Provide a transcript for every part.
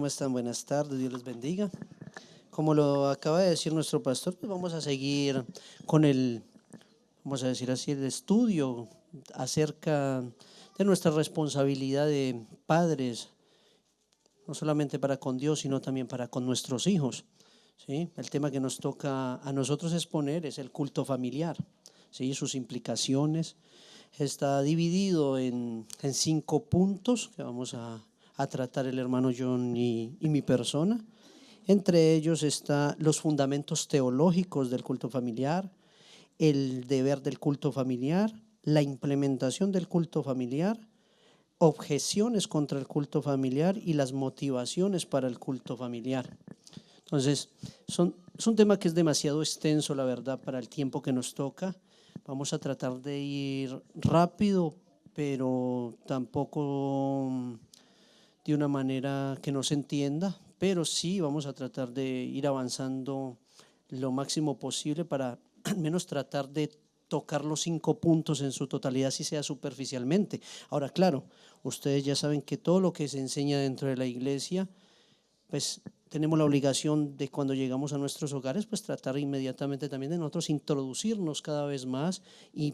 están? Buenas tardes, Dios les bendiga. Como lo acaba de decir nuestro pastor, pues vamos a seguir con vamos a decir así, el estudio acerca de nuestra responsabilidad de padres, no solamente para con Dios, sino también para con nuestros hijos. ¿Sí? El tema que nos toca a nosotros exponer es el culto familiar, ¿sí? Sus implicaciones. Está dividido en 5 puntos que vamos a tratar el hermano John y mi persona. Entre ellos está los fundamentos teológicos del culto familiar, el deber del culto familiar, la implementación del culto familiar, objeciones contra el culto familiar y las motivaciones para el culto familiar. Entonces, es un tema que es demasiado extenso, la verdad, para el tiempo que nos toca. Vamos a tratar de ir rápido, pero tampoco de una manera que no se entienda, pero sí vamos a tratar de ir avanzando lo máximo posible para al menos tratar de tocar los 5 puntos en su totalidad, si sea superficialmente. Ahora, claro, ustedes ya saben que todo lo que se enseña dentro de la iglesia, pues tenemos la obligación de cuando llegamos a nuestros hogares, pues tratar inmediatamente también de nosotros introducirnos cada vez más y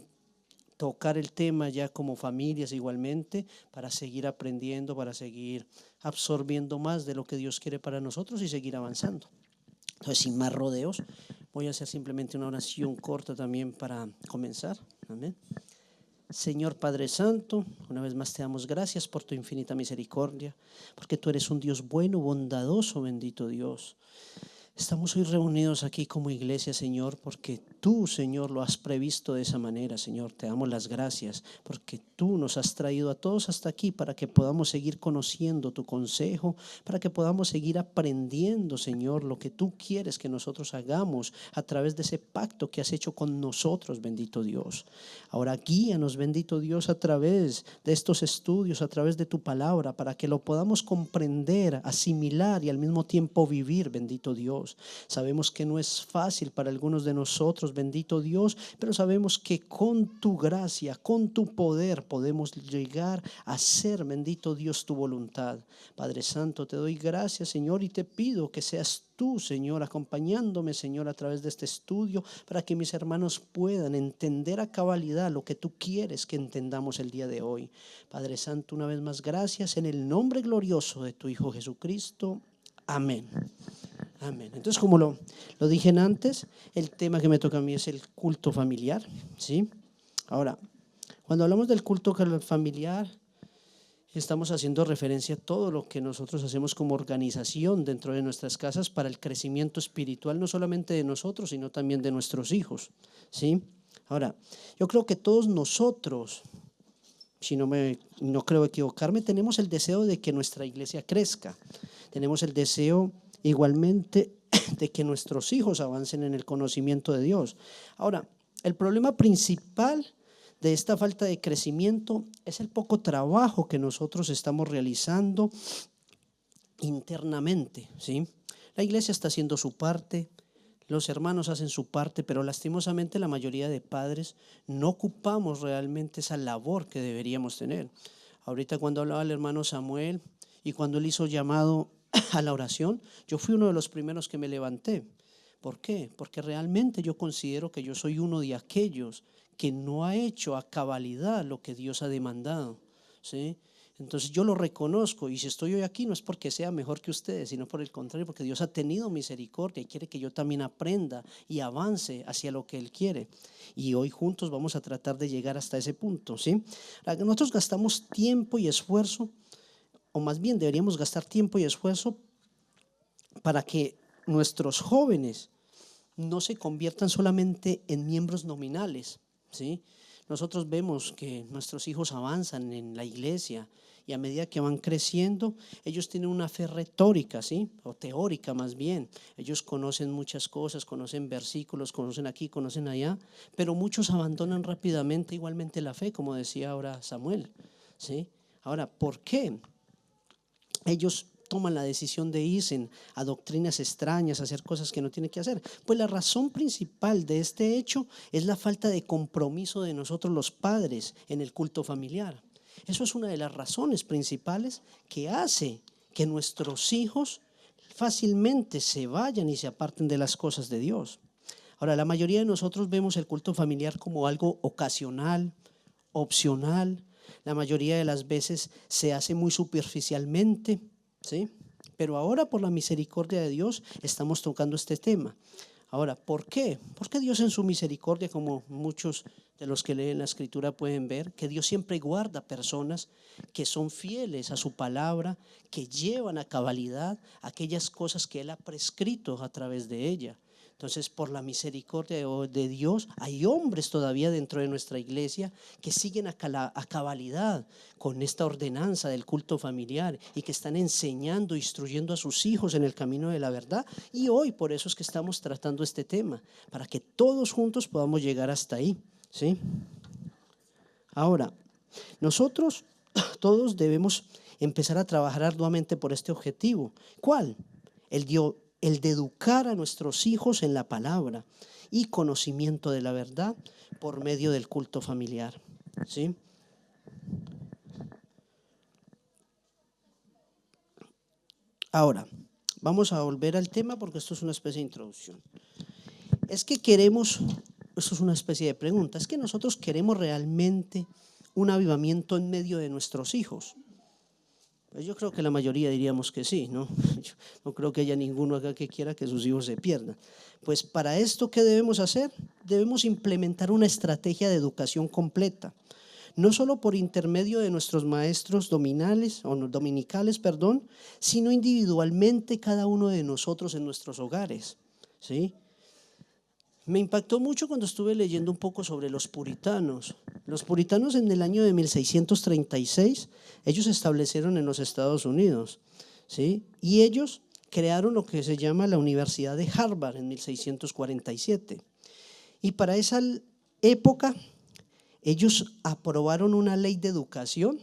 tocar el tema ya como familias igualmente, para seguir aprendiendo, para seguir absorbiendo más de lo que Dios quiere para nosotros y seguir avanzando. Entonces, sin más rodeos, voy a hacer simplemente una oración corta también para comenzar. Amén. Señor Padre Santo, una vez más te damos gracias por tu infinita misericordia, porque tú eres un Dios bueno, bondadoso, bendito Dios. Estamos hoy reunidos aquí como iglesia, Señor, porque tú, Señor, lo has previsto de esa manera, Señor. Te damos las gracias porque tú nos has traído a todos hasta aquí para que podamos seguir conociendo tu consejo, para que podamos seguir aprendiendo, Señor, lo que tú quieres que nosotros hagamos a través de ese pacto que has hecho con nosotros, bendito Dios. Ahora guíanos, bendito Dios, a través de estos estudios, a través de tu palabra, para que lo podamos comprender, asimilar y al mismo tiempo vivir, bendito Dios. Sabemos que no es fácil para algunos de nosotros, bendito Dios, pero sabemos que con tu gracia, con tu poder podemos llegar a hacer, bendito Dios, tu voluntad. Padre Santo, te doy gracias, Señor, y te pido que seas tú, Señor, acompañándome, Señor, a través de este estudio, para que mis hermanos puedan entender a cabalidad lo que tú quieres que entendamos el día de hoy. Padre Santo, una vez más, gracias en el nombre glorioso de tu Hijo Jesucristo. Amén. Amén. Entonces, como lo dije antes, el tema que me toca a mí es el culto familiar, ¿sí? Ahora, cuando hablamos del culto familiar, estamos haciendo referencia a todo lo que nosotros hacemos como organización dentro de nuestras casas para el crecimiento espiritual, no solamente de nosotros, sino también de nuestros hijos, ¿sí? Ahora, yo creo que todos nosotros, si no creo equivocarme, tenemos el deseo de que nuestra iglesia crezca, tenemos el deseo igualmente de que nuestros hijos avancen en el conocimiento de Dios. Ahora, el problema principal de esta falta de crecimiento es el poco trabajo que nosotros estamos realizando internamente, ¿sí? La iglesia está haciendo su parte, los hermanos hacen su parte, pero lastimosamente la mayoría de padres no ocupamos realmente esa labor que deberíamos tener. Ahorita cuando hablaba el hermano Samuel y cuando él hizo llamado a la oración, yo fui uno de los primeros que me levanté. ¿Por qué? Porque realmente yo considero que yo soy uno de aquellos que no ha hecho a cabalidad lo que Dios ha demandado, ¿sí? Entonces yo lo reconozco, y si estoy hoy aquí no es porque sea mejor que ustedes, sino por el contrario, porque Dios ha tenido misericordia y quiere que yo también aprenda y avance hacia lo que Él quiere. Y hoy juntos vamos a tratar de llegar hasta ese punto, ¿sí? Nosotros gastamos tiempo y esfuerzo, o más bien deberíamos gastar tiempo y esfuerzo para que nuestros jóvenes no se conviertan solamente en miembros nominales, ¿sí? Nosotros vemos que nuestros hijos avanzan en la iglesia y a medida que van creciendo, ellos tienen una fe retórica, ¿sí? O teórica más bien. Ellos conocen muchas cosas, conocen versículos, conocen aquí, conocen allá, pero muchos abandonan rápidamente igualmente la fe, como decía ahora Samuel, ¿sí? Ahora, ¿por qué ellos toman la decisión de irse a doctrinas extrañas, a hacer cosas que no tienen que hacer? Pues la razón principal de este hecho es la falta de compromiso de nosotros los padres en el culto familiar. Eso es una de las razones principales que hace que nuestros hijos fácilmente se vayan y se aparten de las cosas de Dios. Ahora, la mayoría de nosotros vemos el culto familiar como algo ocasional, opcional. La mayoría de las veces se hace muy superficialmente, ¿sí? Pero ahora, por la misericordia de Dios, estamos tocando este tema. Ahora, ¿por qué? Porque Dios en su misericordia, como muchos de los que leen la Escritura pueden ver, que Dios siempre guarda personas que son fieles a su palabra, que llevan a cabalidad aquellas cosas que Él ha prescrito a través de ella. Entonces, por la misericordia de Dios, hay hombres todavía dentro de nuestra iglesia que siguen a cabalidad con esta ordenanza del culto familiar y que están enseñando, instruyendo a sus hijos en el camino de la verdad. Y hoy por eso es que estamos tratando este tema, para que todos juntos podamos llegar hasta ahí, ¿sí? Ahora, nosotros todos debemos empezar a trabajar arduamente por este objetivo. ¿Cuál? El de educar a nuestros hijos en la palabra y conocimiento de la verdad por medio del culto familiar, ¿sí? Ahora, vamos a volver al tema porque esto es una especie de introducción. Es que queremos, esto es una especie de pregunta, es que nosotros queremos realmente un avivamiento en medio de nuestros hijos. Pues yo creo que la mayoría diríamos que sí, ¿no? Yo no creo que haya ninguno acá que quiera que sus hijos se pierdan. Pues para esto, ¿qué debemos hacer? Debemos implementar una estrategia de educación completa, no solo por intermedio de nuestros maestros dominicales, sino individualmente cada uno de nosotros en nuestros hogares, ¿sí? Me impactó mucho cuando estuve leyendo un poco sobre los puritanos. Los puritanos en el año de 1636, ellos se establecieron en los Estados Unidos, ¿sí? Y ellos crearon lo que se llama la Universidad de Harvard en 1647. Y para esa época, ellos aprobaron una ley de educación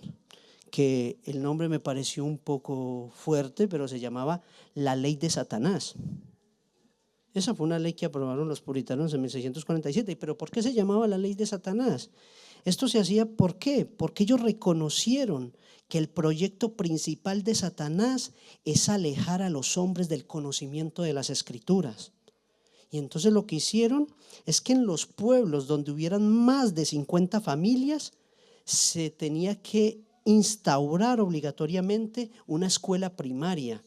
que el nombre me pareció un poco fuerte, pero se llamaba la ley de Satanás. Esa fue una ley que aprobaron los puritanos en 1647. ¿Pero por qué se llamaba la ley de Satanás? Esto se hacía, ¿por qué? Porque ellos reconocieron que el proyecto principal de Satanás es alejar a los hombres del conocimiento de las Escrituras. Y entonces lo que hicieron es que en los pueblos donde hubieran más de 50 familias, se tenía que instaurar obligatoriamente una escuela primaria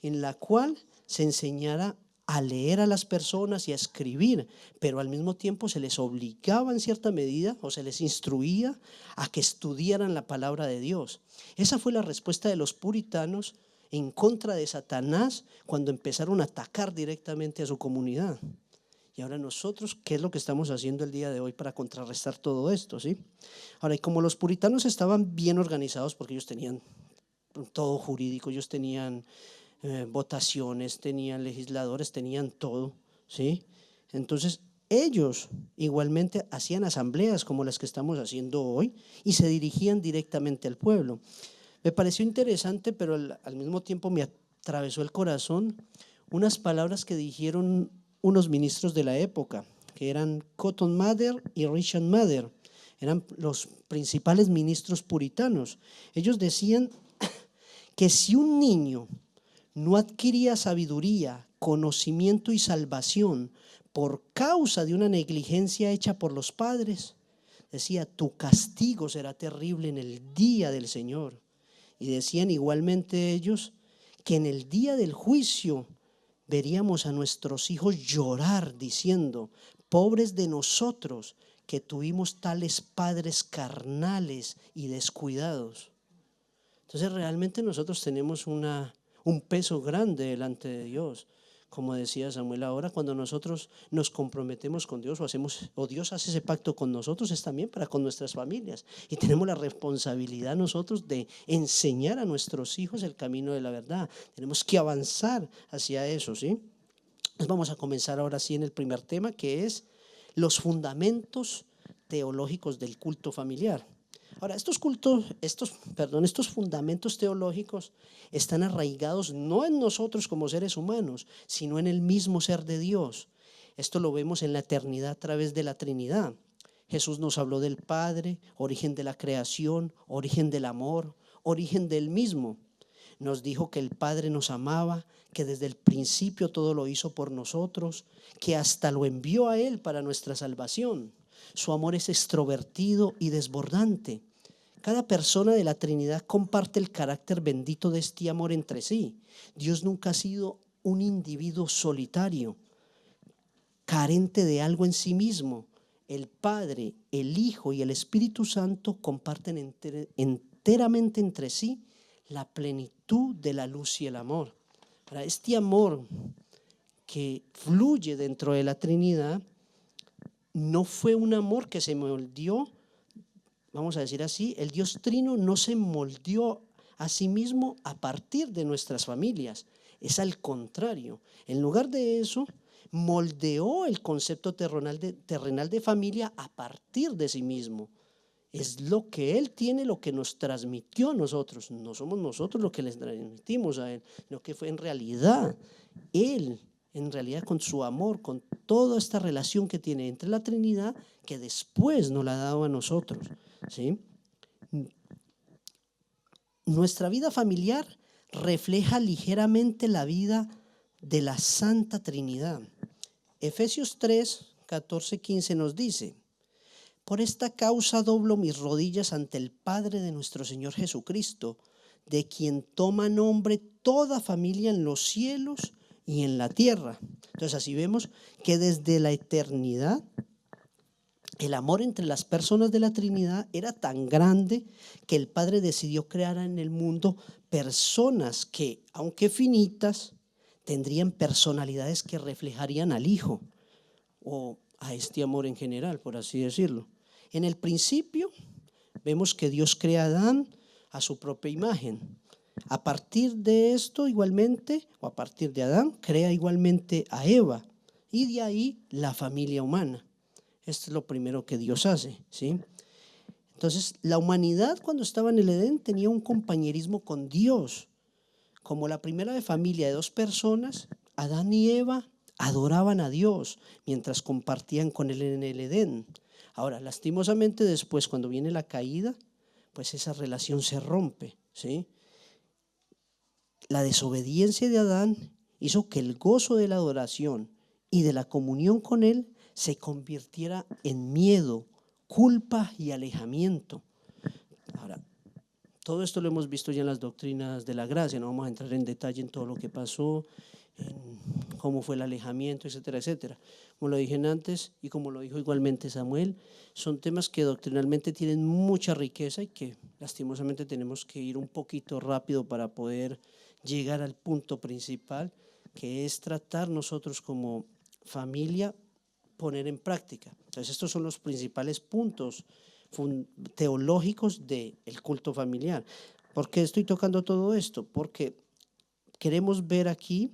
en la cual se enseñara a leer a las personas y a escribir, pero al mismo tiempo se les obligaba en cierta medida o se les instruía a que estudiaran la palabra de Dios. Esa fue la respuesta de los puritanos en contra de Satanás cuando empezaron a atacar directamente a su comunidad. Y ahora nosotros, ¿qué es lo que estamos haciendo el día de hoy para contrarrestar todo esto? ¿Sí? Ahora, y como los puritanos estaban bien organizados porque ellos tenían todo jurídico, ellos tenían votaciones, tenían legisladores, tenían todo, ¿sí? Entonces ellos igualmente hacían asambleas como las que estamos haciendo hoy y se dirigían directamente al pueblo. Me pareció interesante, pero al mismo tiempo me atravesó el corazón unas palabras que dijeron unos ministros de la época, que eran Cotton Mather y Richard Mather, eran los principales ministros puritanos. Ellos decían que si un niño no adquiría sabiduría, conocimiento y salvación por causa de una negligencia hecha por los padres, decía, tu castigo será terrible en el día del Señor. Y decían igualmente ellos que en el día del juicio veríamos a nuestros hijos llorar diciendo, pobres de nosotros que tuvimos tales padres carnales y descuidados. Entonces realmente nosotros tenemos un peso grande delante de Dios. Como decía Samuel ahora, cuando nosotros nos comprometemos con Dios o Dios hace ese pacto con nosotros, es también para con nuestras familias. Y tenemos la responsabilidad nosotros de enseñar a nuestros hijos el camino de la verdad. Tenemos que avanzar hacia eso, ¿sí? Pues vamos a comenzar ahora sí en el primer tema, que es los fundamentos teológicos del culto familiar. Ahora, estos fundamentos teológicos están arraigados no en nosotros como seres humanos, sino en el mismo ser de Dios. Esto lo vemos en la eternidad a través de la Trinidad. Jesús nos habló del Padre, origen de la creación, origen del amor, origen del mismo. Nos dijo que el Padre nos amaba, que desde el principio todo lo hizo por nosotros, que hasta lo envió a Él para nuestra salvación. Su amor es extrovertido y desbordante. Cada persona de la Trinidad comparte el carácter bendito de este amor entre sí. Dios nunca ha sido un individuo solitario, carente de algo en sí mismo. El Padre, el Hijo y el Espíritu Santo comparten enteramente entre sí la plenitud de la luz y el amor. Para este amor que fluye dentro de la Trinidad no fue un amor que se moldeó, vamos a decir así, el Dios Trino no se moldeó a sí mismo a partir de nuestras familias, es al contrario. En lugar de eso, moldeó el concepto terrenal de familia a partir de sí mismo. Es lo que Él tiene, lo que nos transmitió a nosotros. No somos nosotros lo que les transmitimos a Él, lo que fue en realidad Él, en realidad con su amor, con toda esta relación que tiene entre la Trinidad, que después nos la ha dado a nosotros, ¿sí? Nuestra vida familiar refleja ligeramente la vida de la Santa Trinidad. Efesios 3, 14, 15 nos dice: por esta causa doblo mis rodillas ante el Padre de nuestro Señor Jesucristo, de quien toma nombre toda familia en los cielos y en la tierra. Entonces así vemos que desde la eternidad el amor entre las personas de la Trinidad era tan grande que el Padre decidió crear en el mundo personas que, aunque finitas, tendrían personalidades que reflejarían al Hijo o a este amor en general, por así decirlo. En el principio vemos que Dios crea a Adán a su propia imagen. A partir de esto igualmente, o a partir de Adán, crea igualmente a Eva y de ahí la familia humana. Esto es lo primero que Dios hace, ¿sí? Entonces, la humanidad cuando estaba en el Edén tenía un compañerismo con Dios. Como la primera familia de dos personas, Adán y Eva adoraban a Dios mientras compartían con Él en el Edén. Ahora, lastimosamente después, cuando viene la caída, pues esa relación se rompe, ¿sí? La desobediencia de Adán hizo que el gozo de la adoración y de la comunión con Él se convirtiera en miedo, culpa y alejamiento. Ahora, todo esto lo hemos visto ya en las doctrinas de la gracia, no vamos a entrar en detalle en todo lo que pasó, en cómo fue el alejamiento, etcétera, etcétera. Como lo dije antes y como lo dijo igualmente Samuel, son temas que doctrinalmente tienen mucha riqueza y que lastimosamente tenemos que ir un poquito rápido para poder llegar al punto principal, que es tratar nosotros como familia, poner en práctica. Entonces estos son los principales puntos teológicos del culto familiar. ¿Por qué estoy tocando todo esto? Porque queremos ver aquí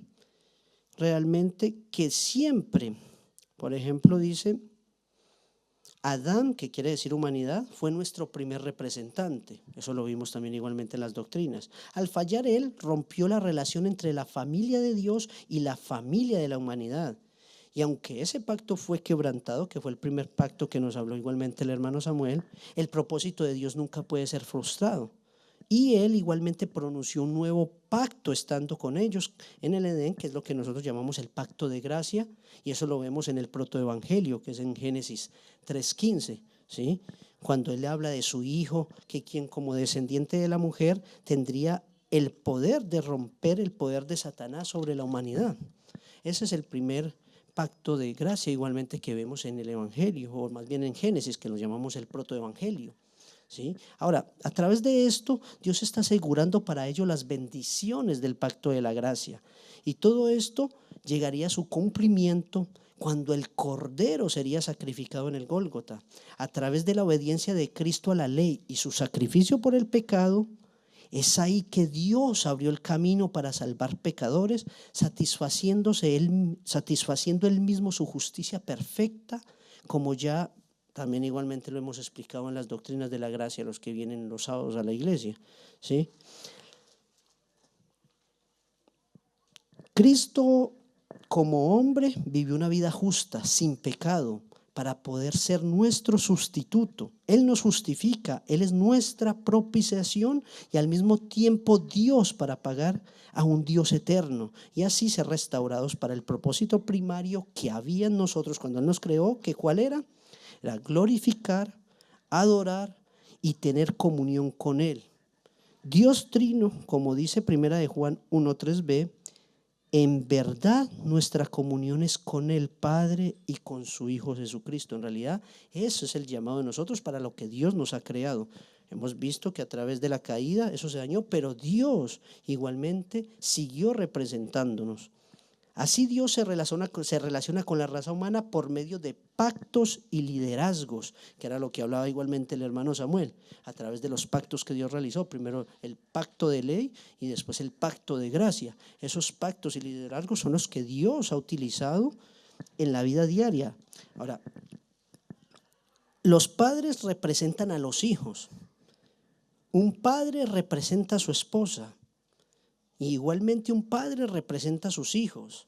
realmente que siempre, por ejemplo, dice Adán, que quiere decir humanidad, fue nuestro primer representante. Eso lo vimos también igualmente en las doctrinas. Al fallar él, rompió la relación entre la familia de Dios y la familia de la humanidad. Y aunque ese pacto fue quebrantado, que fue el primer pacto que nos habló igualmente el hermano Samuel, el propósito de Dios nunca puede ser frustrado. Y él igualmente pronunció un nuevo pacto estando con ellos en el Edén, que es lo que nosotros llamamos el pacto de gracia, y eso lo vemos en el protoevangelio, que es en Génesis 3:15, ¿sí? Cuando él habla de su hijo, que quien como descendiente de la mujer tendría el poder de romper el poder de Satanás sobre la humanidad. Ese es el primer pacto de gracia igualmente que vemos en el Evangelio, o más bien en Génesis, que lo llamamos el protoevangelio, ¿sí? Ahora, a través de esto, Dios está asegurando para ellos las bendiciones del pacto de la gracia. Y todo esto llegaría a su cumplimiento cuando el Cordero sería sacrificado en el Gólgota. A través de la obediencia de Cristo a la ley y su sacrificio por el pecado, es ahí que Dios abrió el camino para salvar pecadores, satisfaciendo él mismo su justicia perfecta, como ya también igualmente lo hemos explicado en las doctrinas de la gracia, los que vienen los sábados a la iglesia, ¿sí? Cristo como hombre vivió una vida justa, sin pecado, para poder ser nuestro sustituto. Él nos justifica, Él es nuestra propiciación y al mismo tiempo Dios para pagar a un Dios eterno y así ser restaurados para el propósito primario que había en nosotros cuando Él nos creó, que ¿cuál era? Era glorificar, adorar y tener comunión con Él. Dios trino, como dice Primera de Juan 1:3b, en verdad nuestra comunión es con el Padre y con su Hijo Jesucristo. En realidad eso es el llamado de nosotros para lo que Dios nos ha creado. Hemos visto que a través de la caída eso se dañó, pero Dios igualmente siguió representándonos. Así Dios se relaciona con la raza humana por medio de pactos y liderazgos, que era lo que hablaba igualmente el hermano Samuel, a través de los pactos que Dios realizó, primero el pacto de ley y después el pacto de gracia. Esos pactos y liderazgos son los que Dios ha utilizado en la vida diaria. Ahora, los padres representan a los hijos. Un padre representa a su esposa. Y igualmente un padre representa a sus hijos.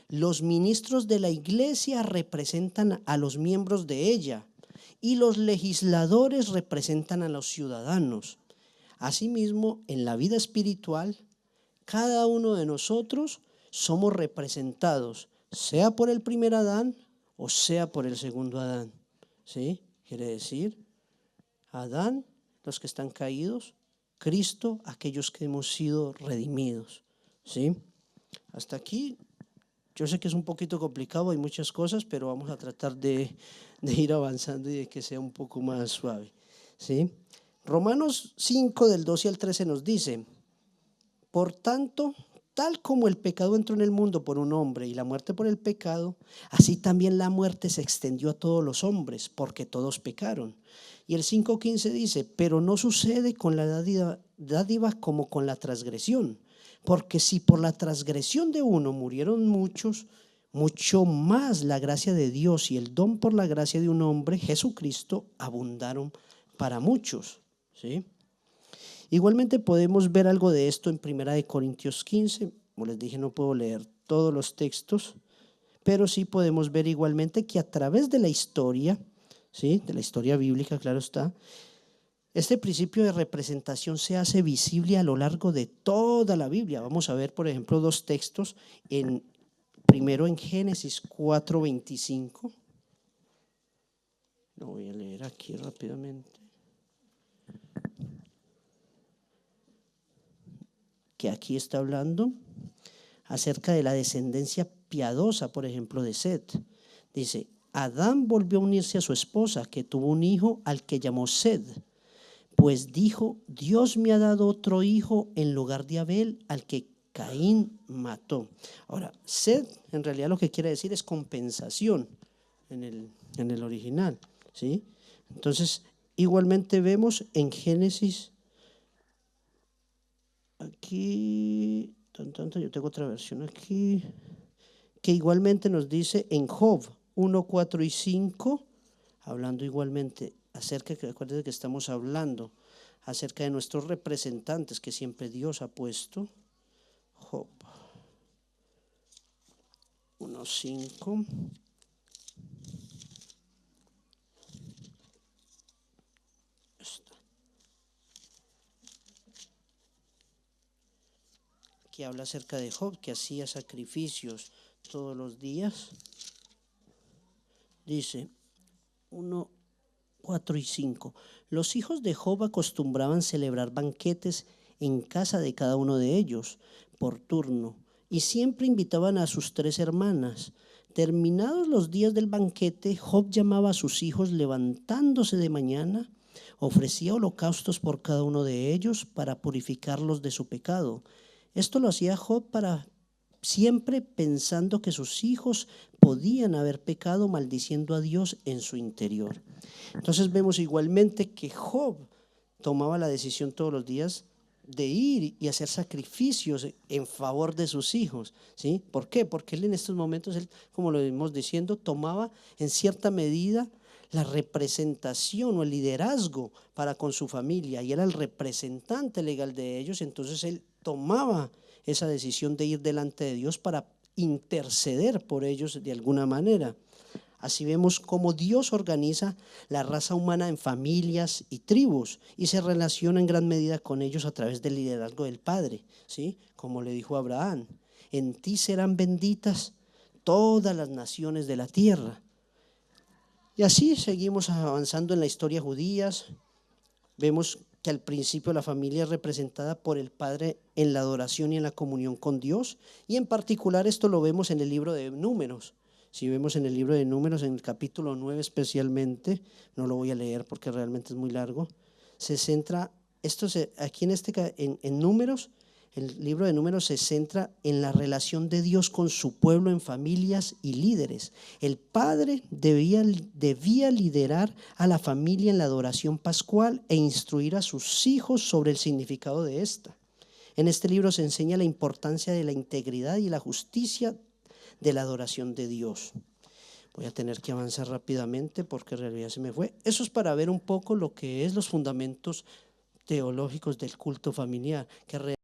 Los ministros de la iglesia representan a los miembros de ella y los legisladores representan a los ciudadanos. Asimismo, en la vida espiritual, cada uno de nosotros somos representados, sea por el primer Adán o sea por el segundo Adán. ¿Sí? Quiere decir, Adán, los que están caídos, Cristo, aquellos que hemos sido redimidos. ¿Sí? Hasta aquí, yo sé que es un poquito complicado, hay muchas cosas, pero vamos a tratar de ir avanzando y de que sea un poco más suave. ¿Sí? Romanos 5, del 12 al 13 nos dice: por tanto, tal como el pecado entró en el mundo por un hombre y la muerte por el pecado, así también la muerte se extendió a todos los hombres, porque todos pecaron. Y el 5:15 dice: pero no sucede con la dádiva como con la transgresión, porque si por la transgresión de uno murieron muchos, mucho más la gracia de Dios y el don por la gracia de un hombre, Jesucristo, abundaron para muchos. ¿Sí? Igualmente podemos ver algo de esto en 1 Corintios 15. Como les dije, no puedo leer todos los textos, pero sí podemos ver igualmente que a través de la historia, ¿sí?, de la historia bíblica, claro está, este principio de representación se hace visible a lo largo de toda la Biblia. Vamos a ver, por ejemplo, dos textos. Primero en Génesis 4:25. Lo voy a leer aquí rápidamente. Que aquí está hablando acerca de la descendencia piadosa, por ejemplo, de Set. Dice: Adán volvió a unirse a su esposa, que tuvo un hijo al que llamó Set, pues dijo: Dios me ha dado otro hijo en lugar de Abel, al que Caín mató. Ahora, Set en realidad lo que quiere decir es compensación en el original, ¿sí? Entonces, igualmente vemos en Génesis, aquí, yo tengo otra versión aquí, que igualmente nos dice en Job 1, 4 y 5, hablando igualmente acerca, que acuérdense que estamos hablando acerca de nuestros representantes que siempre Dios ha puesto. Job 1, 5. Que habla acerca de Job, que hacía sacrificios todos los días. Dice 1, 4 y 5. Los hijos de Job acostumbraban celebrar banquetes en casa de cada uno de ellos por turno y siempre invitaban a sus 3 hermanas. Terminados los días del banquete, Job llamaba a sus hijos levantándose de mañana, ofrecía holocaustos por cada uno de ellos para purificarlos de su pecado. Esto lo hacía Job para siempre pensando que sus hijos podían haber pecado maldiciendo a Dios en su interior. Entonces vemos igualmente que Job tomaba la decisión todos los días de ir y hacer sacrificios en favor de sus hijos, ¿sí? ¿Por qué? Porque él en estos momentos, como lo vimos diciendo, tomaba en cierta medida la representación o el liderazgo para con su familia y era el representante legal de ellos. Entonces él tomaba esa decisión de ir delante de Dios para interceder por ellos de alguna manera. Así vemos cómo Dios organiza la raza humana en familias y tribus y se relaciona en gran medida con ellos a través del liderazgo del Padre, ¿sí? Como le dijo a Abraham, en ti serán benditas todas las naciones de la tierra. Y así seguimos avanzando en la historia judía. Vemos que al principio la familia es representada por el Padre en la adoración y en la comunión con Dios, y en particular esto lo vemos en el libro de Números. Si vemos en el libro de Números, en el capítulo 9 especialmente, no lo voy a leer porque realmente es muy largo, se centra, aquí en Números, el libro de Números se centra en la relación de Dios con su pueblo en familias y líderes. El padre debía liderar a la familia en la adoración pascual e instruir a sus hijos sobre el significado de esta. En este libro se enseña la importancia de la integridad y la justicia de la adoración de Dios. Voy a tener que avanzar rápidamente porque en realidad se me fue. Eso es para ver un poco lo que es los fundamentos teológicos del culto familiar, que realmente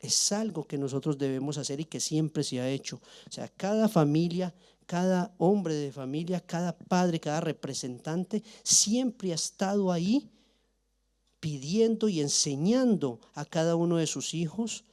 es algo que nosotros debemos hacer y que siempre se ha hecho. O sea, cada familia, cada hombre de familia, cada padre, cada representante siempre ha estado ahí pidiendo y enseñando a cada uno de sus hijos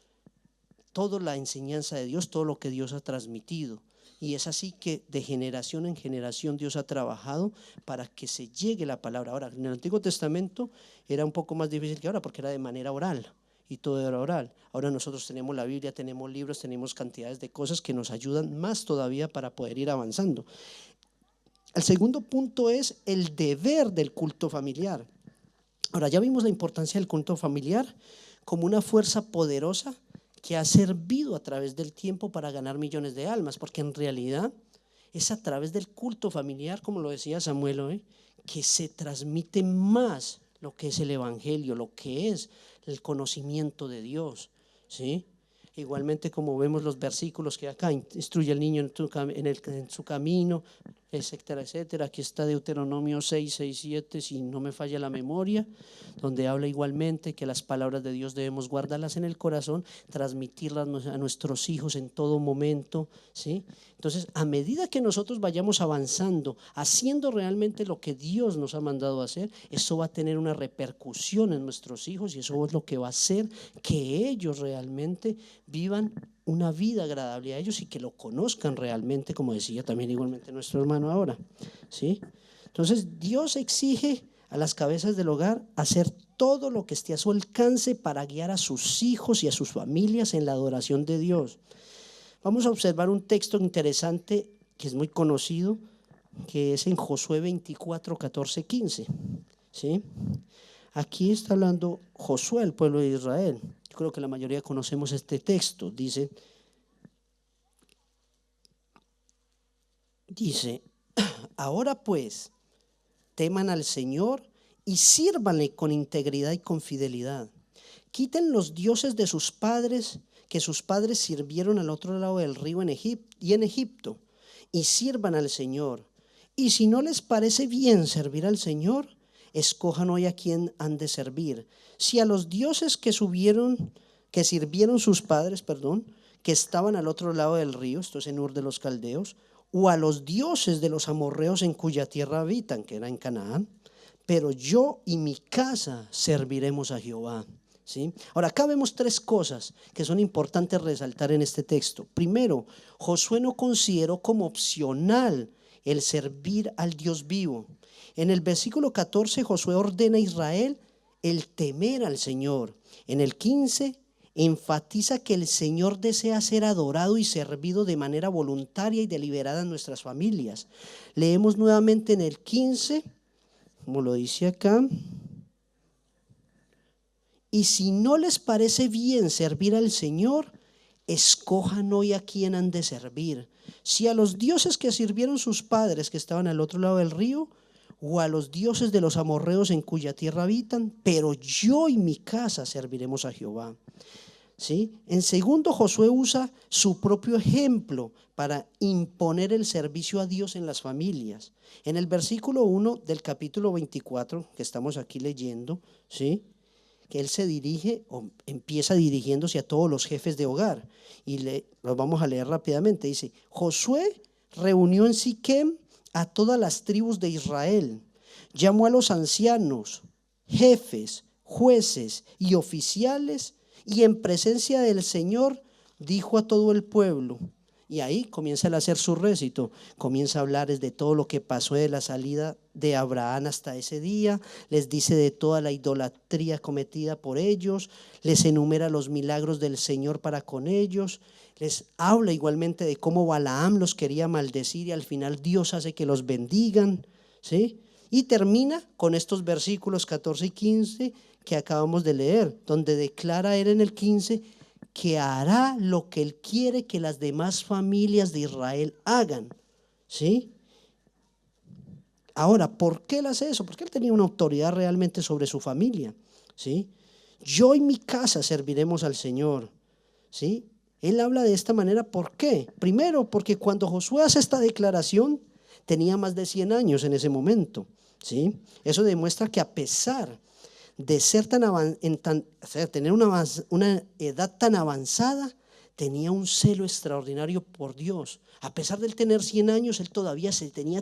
toda la enseñanza de Dios, todo lo que Dios ha transmitido. Y es así que de generación en generación Dios ha trabajado para que se llegue la palabra. Ahora, en el Antiguo Testamento era un poco más difícil que ahora porque era de manera oral y todo era oral. Ahora nosotros tenemos la Biblia, tenemos libros, tenemos cantidades de cosas que nos ayudan más todavía para poder ir avanzando. El segundo punto es el deber del culto familiar. Ahora, ya vimos la importancia del culto familiar como una fuerza poderosa que ha servido a través del tiempo para ganar millones de almas, porque en realidad es a través del culto familiar, como lo decía Samuel, que se transmite más lo que es el evangelio, lo que es el conocimiento de Dios, ¿sí? Igualmente como vemos los versículos que acá, instruye al niño en su camino, etcétera, etcétera. Aquí está Deuteronomio 6, 6, 7, si no me falla la memoria, donde habla igualmente que las palabras de Dios debemos guardarlas en el corazón, transmitirlas a nuestros hijos en todo momento, ¿sí? Entonces, a medida que nosotros vayamos avanzando, haciendo realmente lo que Dios nos ha mandado a hacer, eso va a tener una repercusión en nuestros hijos y eso es lo que va a hacer que ellos realmente vivan una vida agradable a ellos y que lo conozcan realmente, como decía también igualmente nuestro hermano ahora, ¿sí? Entonces Dios exige a las cabezas del hogar hacer todo lo que esté a su alcance para guiar a sus hijos y a sus familias en la adoración de Dios. Vamos a observar un texto interesante que es muy conocido, que es en Josué 24, 14, 15, ¿sí? Aquí está hablando Josué, el pueblo de Israel. Yo creo que la mayoría conocemos este texto. Dice, ahora pues, teman al Señor y sírvanle con integridad y con fidelidad. Quiten los dioses de sus padres, que sus padres sirvieron al otro lado del río en Egipto, y sirvan al Señor. Y si no les parece bien servir al Señor, escojan hoy a quién han de servir. Si a los dioses que sirvieron sus padres, que estaban al otro lado del río, esto es en Ur de los Caldeos, o a los dioses de los amorreos en cuya tierra habitan, que era en Canaán, pero yo y mi casa serviremos a Jehová. ¿Sí? Ahora, acá vemos tres cosas que son importantes resaltar en este texto. Primero, Josué no consideró como opcional el servir al Dios vivo. En el versículo 14, Josué ordena a Israel el temer al Señor. En el 15, enfatiza que el Señor desea ser adorado y servido de manera voluntaria y deliberada en nuestras familias. Leemos nuevamente en el 15, como lo dice acá. Y si no les parece bien servir al Señor, escojan hoy a quién han de servir. Si a los dioses que sirvieron sus padres que estaban al otro lado del río, o a los dioses de los amorreos en cuya tierra habitan, pero yo y mi casa serviremos a Jehová. ¿Sí? En segundo, Josué usa su propio ejemplo para imponer el servicio a Dios en las familias. En el versículo 1 del capítulo 24 que estamos aquí leyendo, ¿sí?, que él se dirige o empieza dirigiéndose a todos los jefes de hogar y lo vamos a leer rápidamente. Dice, Josué reunió en Siquem a todas las tribus de Israel, llamó a los ancianos, jefes, jueces y oficiales, y en presencia del Señor dijo a todo el pueblo. Y ahí comienza a hacer su récito, comienza a hablarles de todo lo que pasó de la salida de Abraham hasta ese día, les dice de toda la idolatría cometida por ellos, les enumera los milagros del Señor para con ellos, les habla igualmente de cómo Balaam los quería maldecir y al final Dios hace que los bendigan, ¿sí? Y termina con estos versículos 14 y 15 que acabamos de leer, donde declara él en el 15 que hará lo que él quiere que las demás familias de Israel hagan, ¿sí? Ahora, ¿por qué él hace eso? Porque él tenía una autoridad realmente sobre su familia, ¿sí? Yo y mi casa serviremos al Señor, ¿sí? Él habla de esta manera, ¿por qué? Primero, porque cuando Josué hace esta declaración, tenía más de 100 años en ese momento, ¿sí? Eso demuestra que a pesar de ser tener una edad tan avanzada, tenía un celo extraordinario por Dios. A pesar de él tener 100 años, él todavía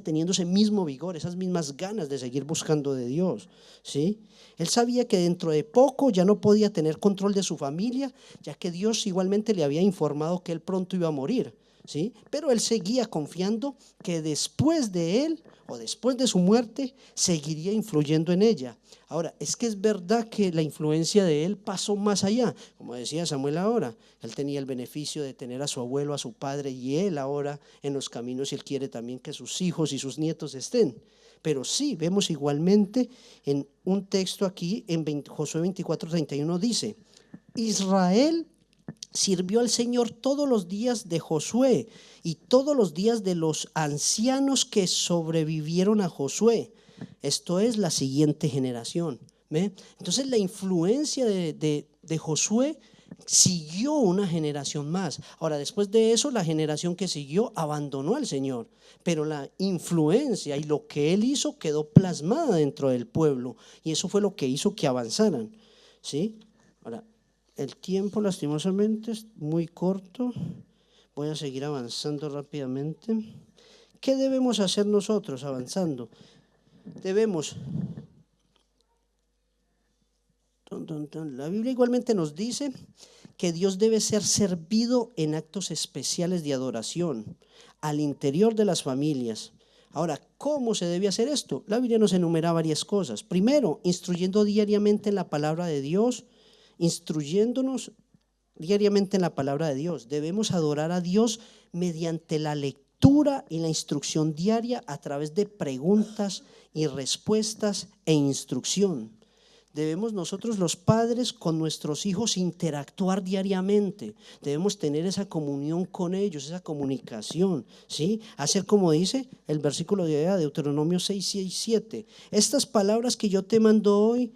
teniendo ese mismo vigor, esas mismas ganas de seguir buscando de Dios, ¿sí? Él sabía que dentro de poco ya no podía tener control de su familia, ya que Dios igualmente le había informado que él pronto iba a morir, ¿sí? Pero él seguía confiando que después de él o después de su muerte seguiría influyendo en ella. Ahora, es que es verdad que la influencia de él pasó más allá, como decía Samuel ahora, él tenía el beneficio de tener a su abuelo, a su padre, y él ahora en los caminos, y él quiere también que sus hijos y sus nietos estén. Pero sí, vemos igualmente en un texto aquí, en Josué 24:31 dice, Israel sirvió al Señor todos los días de Josué y todos los días de los ancianos que sobrevivieron a Josué. Esto es la siguiente generación. ¿Ve? Entonces la influencia de Josué siguió una generación más. Ahora, después de eso, la generación que siguió abandonó al Señor, pero la influencia y lo que él hizo quedó plasmada dentro del pueblo, y eso fue lo que hizo que avanzaran, ¿sí? Ahora, el tiempo lastimosamente es muy corto. Voy a seguir avanzando rápidamente. ¿Qué debemos hacer nosotros avanzando? Debemos, la Biblia igualmente nos dice que Dios debe ser servido en actos especiales de adoración al interior de las familias. Ahora, ¿cómo se debe hacer esto? La Biblia nos enumera varias cosas. Primero, instruyendo diariamente en la palabra de Dios, instruyéndonos diariamente en la palabra de Dios. Debemos adorar a Dios mediante la lectura y la instrucción diaria a través de preguntas y respuestas e instrucción. Debemos nosotros los padres con nuestros hijos interactuar diariamente, debemos tener esa comunión con ellos, esa comunicación, ¿sí? Hacer como dice el versículo de Deuteronomio 6:7, estas palabras que yo te mando hoy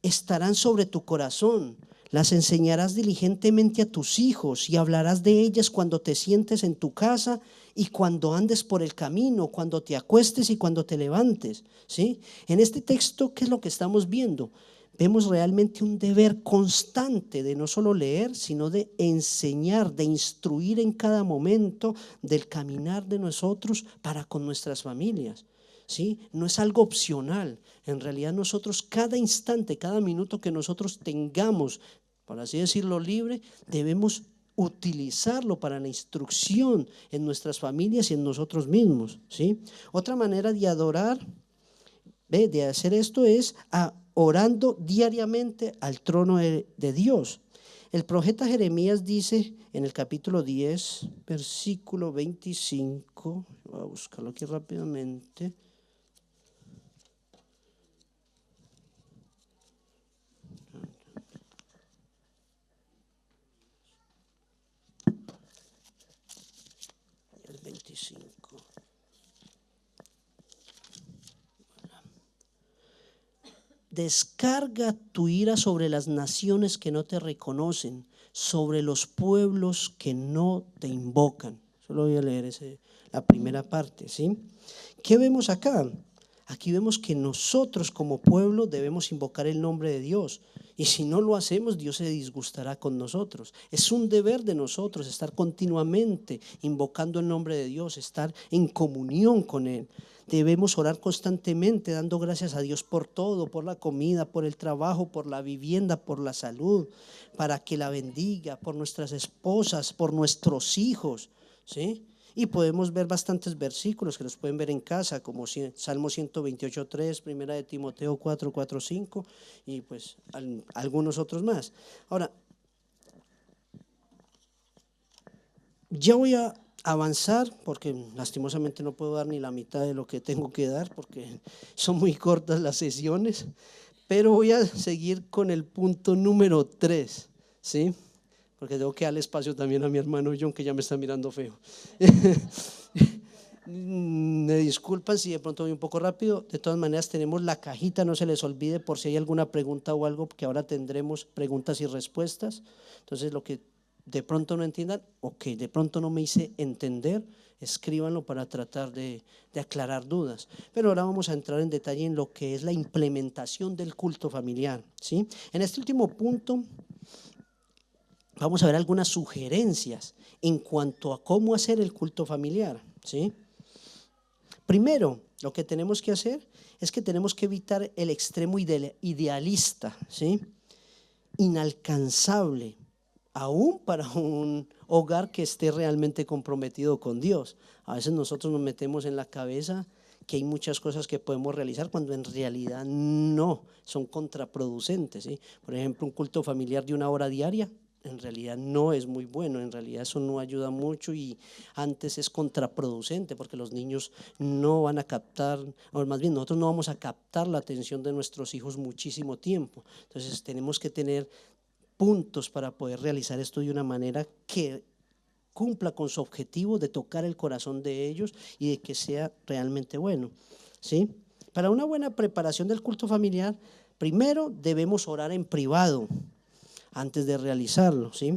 estarán sobre tu corazón, las enseñarás diligentemente a tus hijos y hablarás de ellas cuando te sientes en tu casa y cuando andes por el camino, cuando te acuestes y cuando te levantes, ¿sí? En este texto, ¿qué es lo que estamos viendo? Vemos realmente un deber constante de no solo leer, sino de enseñar, de instruir en cada momento del caminar de nosotros para con nuestras familias, ¿sí? No es algo opcional. En realidad nosotros cada instante, cada minuto que nosotros tengamos, por así decirlo, libre, debemos utilizarlo para la instrucción en nuestras familias y en nosotros mismos, ¿sí? Otra manera de adorar, de hacer esto es orando diariamente al trono de Dios. El profeta Jeremías dice en el capítulo 10, versículo 25, voy a buscarlo aquí rápidamente. El 25. Descarga tu ira sobre las naciones que no te reconocen, sobre los pueblos que no te invocan. Solo voy a leer la primera parte, ¿sí? ¿Qué vemos acá? Aquí vemos que nosotros como pueblo debemos invocar el nombre de Dios, y si no lo hacemos, Dios se disgustará con nosotros. Es un deber de nosotros estar continuamente invocando el nombre de Dios, estar en comunión con Él. Debemos orar constantemente, dando gracias a Dios por todo, por la comida, por el trabajo, por la vivienda, por la salud, para que la bendiga, por nuestras esposas, por nuestros hijos, ¿sí? Y podemos ver bastantes versículos que los pueden ver en casa, como Salmo 128:3, Primera de Timoteo 4:4-5 y pues algunos otros más. Ahora, ya voy a avanzar porque lastimosamente no puedo dar ni la mitad de lo que tengo que dar porque son muy cortas las sesiones, pero voy a seguir con el punto número 3, ¿sí? Porque tengo que darle espacio también a mi hermano John, que ya me está mirando feo. Me disculpan si de pronto voy un poco rápido. De todas maneras tenemos la cajita, no se les olvide por si hay alguna pregunta o algo, que ahora tendremos preguntas y respuestas. Entonces lo que de pronto no entiendan o que de pronto no me hice entender, escríbanlo para tratar de aclarar dudas. Pero ahora vamos a entrar en detalle en lo que es la implementación del culto familiar, ¿sí? En este último punto vamos a ver algunas sugerencias en cuanto a cómo hacer el culto familiar, ¿sí? Primero, lo que tenemos que hacer es que tenemos que evitar el extremo idealista, ¿sí? Inalcanzable, aún para un hogar que esté realmente comprometido con Dios. A veces nosotros nos metemos en la cabeza que hay muchas cosas que podemos realizar cuando en realidad no, son contraproducentes, ¿sí? Por ejemplo, un culto familiar de 1 hora diaria en realidad no es muy bueno, en realidad eso no ayuda mucho y antes es contraproducente porque los niños no van a captar, o más bien nosotros no vamos a captar la atención de nuestros hijos muchísimo tiempo. Entonces tenemos que tener puntos para poder realizar esto de una manera que cumpla con su objetivo de tocar el corazón de ellos y de que sea realmente bueno, ¿sí? Para una buena preparación del culto familiar, primero debemos orar en privado antes de realizarlo, ¿sí?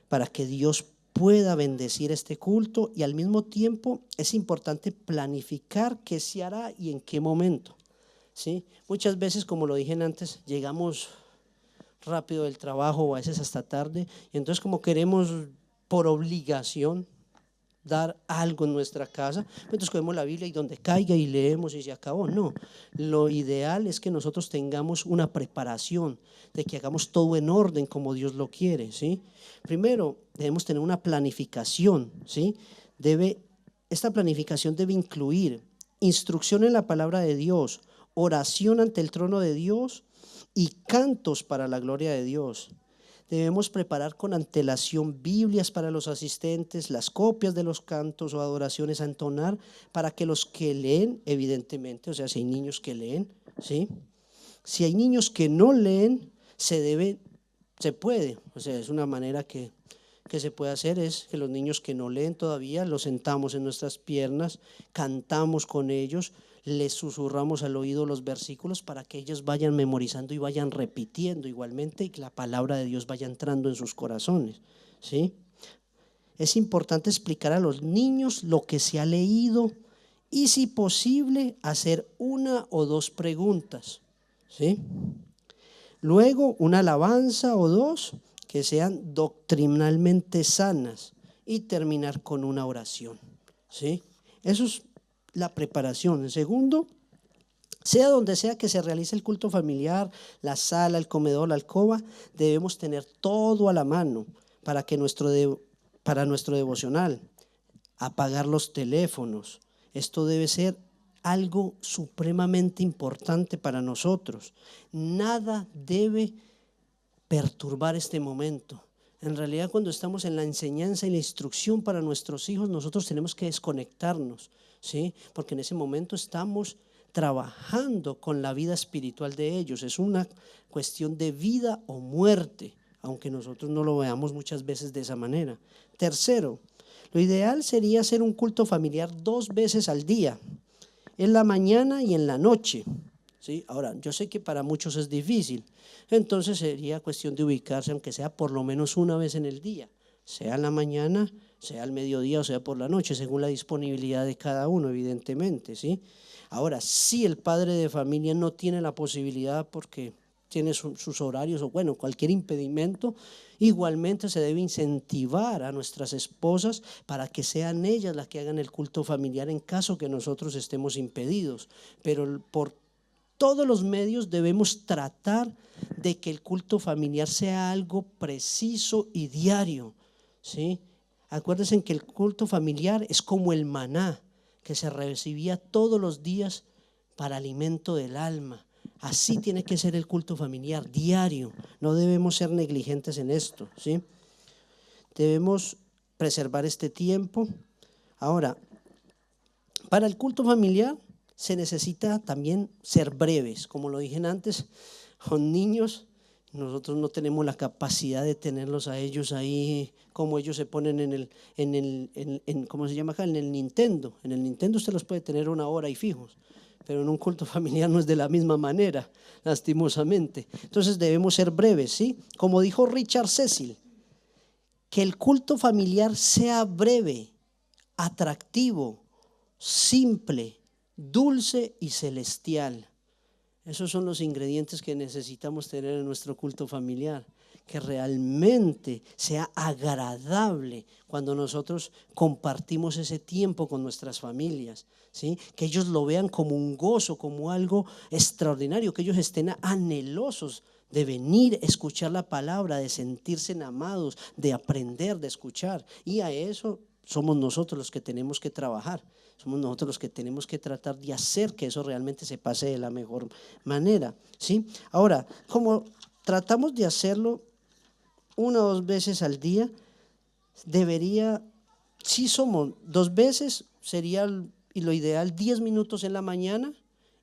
Para que Dios pueda bendecir este culto, y al mismo tiempo es importante planificar qué se hará y en qué momento, ¿sí? Muchas veces, como lo dije antes, llegamos rápido del trabajo o a veces hasta tarde, y entonces como queremos por obligación dar algo en nuestra casa, entonces cogemos la Biblia y donde caiga y leemos y se acabó. No, lo ideal es que nosotros tengamos una preparación, de que hagamos todo en orden como Dios lo quiere, ¿sí? Primero debemos tener una planificación, ¿sí? Esta planificación debe incluir instrucción en la palabra de Dios, oración ante el trono de Dios y cantos para la gloria de Dios. Debemos preparar con antelación Biblias para los asistentes, las copias de los cantos o adoraciones a entonar, para que los que leen, evidentemente, o sea, si hay niños que leen, ¿sí? Si hay niños que no leen, se puede, o sea, es una manera que se puede hacer, es que los niños que no leen todavía los sentamos en nuestras piernas, cantamos con ellos, les susurramos al oído los versículos para que ellos vayan memorizando y vayan repitiendo igualmente, y que la palabra de Dios vaya entrando en sus corazones, ¿sí? Es importante explicar a los niños lo que se ha leído y, si posible, hacer 1 o 2 preguntas, ¿sí? Luego, una alabanza o 2 que sean doctrinalmente sanas, y terminar con una oración, ¿sí? Eso es la preparación. El segundo, sea donde sea que se realice el culto familiar, la sala, el comedor, la alcoba, debemos tener todo a la mano para nuestro devocional. Apagar los teléfonos. Esto debe ser algo supremamente importante para nosotros. Nada debe perturbar este momento. En realidad, cuando estamos en la enseñanza y la instrucción para nuestros hijos, nosotros tenemos que desconectarnos, ¿sí? Porque en ese momento estamos trabajando con la vida espiritual de ellos. Es una cuestión de vida o muerte, aunque nosotros no lo veamos muchas veces de esa manera. Tercero, lo ideal sería hacer un culto familiar 2 veces al día, en la mañana y en la noche, ¿sí? Ahora, yo sé que para muchos es difícil, entonces sería cuestión de ubicarse, aunque sea por lo menos una vez en el día, sea en la mañana, sea al mediodía o sea por la noche, según la disponibilidad de cada uno, evidentemente, ¿sí? Ahora, si el padre de familia no tiene la posibilidad porque tiene sus horarios o bueno, cualquier impedimento, igualmente se debe incentivar a nuestras esposas para que sean ellas las que hagan el culto familiar en caso que nosotros estemos impedidos. Pero por todos los medios debemos tratar de que el culto familiar sea algo preciso y diario, ¿sí? Acuérdense que el culto familiar es como el maná que se recibía todos los días para alimento del alma. Así tiene que ser el culto familiar, diario. No debemos ser negligentes en esto, ¿sí? Debemos preservar este tiempo. Ahora, para el culto familiar se necesita también ser breves. Como lo dije antes, con niños nosotros no tenemos la capacidad de tenerlos a ellos ahí como ellos se ponen ¿cómo se llama acá? En el Nintendo. En el Nintendo usted los puede tener 1 hora y fijos, pero en un culto familiar no es de la misma manera, lastimosamente. Entonces debemos ser breves, ¿sí? Como dijo Richard Cecil, que el culto familiar sea breve, atractivo, simple, dulce y celestial. Esos son los ingredientes que necesitamos tener en nuestro culto familiar, que realmente sea agradable cuando nosotros compartimos ese tiempo con nuestras familias, ¿sí? Que ellos lo vean como un gozo, como algo extraordinario, que ellos estén anhelosos de venir, escuchar la palabra, de sentirse amados, de aprender, de escuchar. Y a eso somos nosotros los que tenemos que trabajar. Somos nosotros los que tenemos que tratar de hacer que eso realmente se pase de la mejor manera, ¿sí? Ahora, como tratamos de hacerlo 1 o 2 veces al día, debería, si somos 2 veces, sería lo ideal 10 minutos en la mañana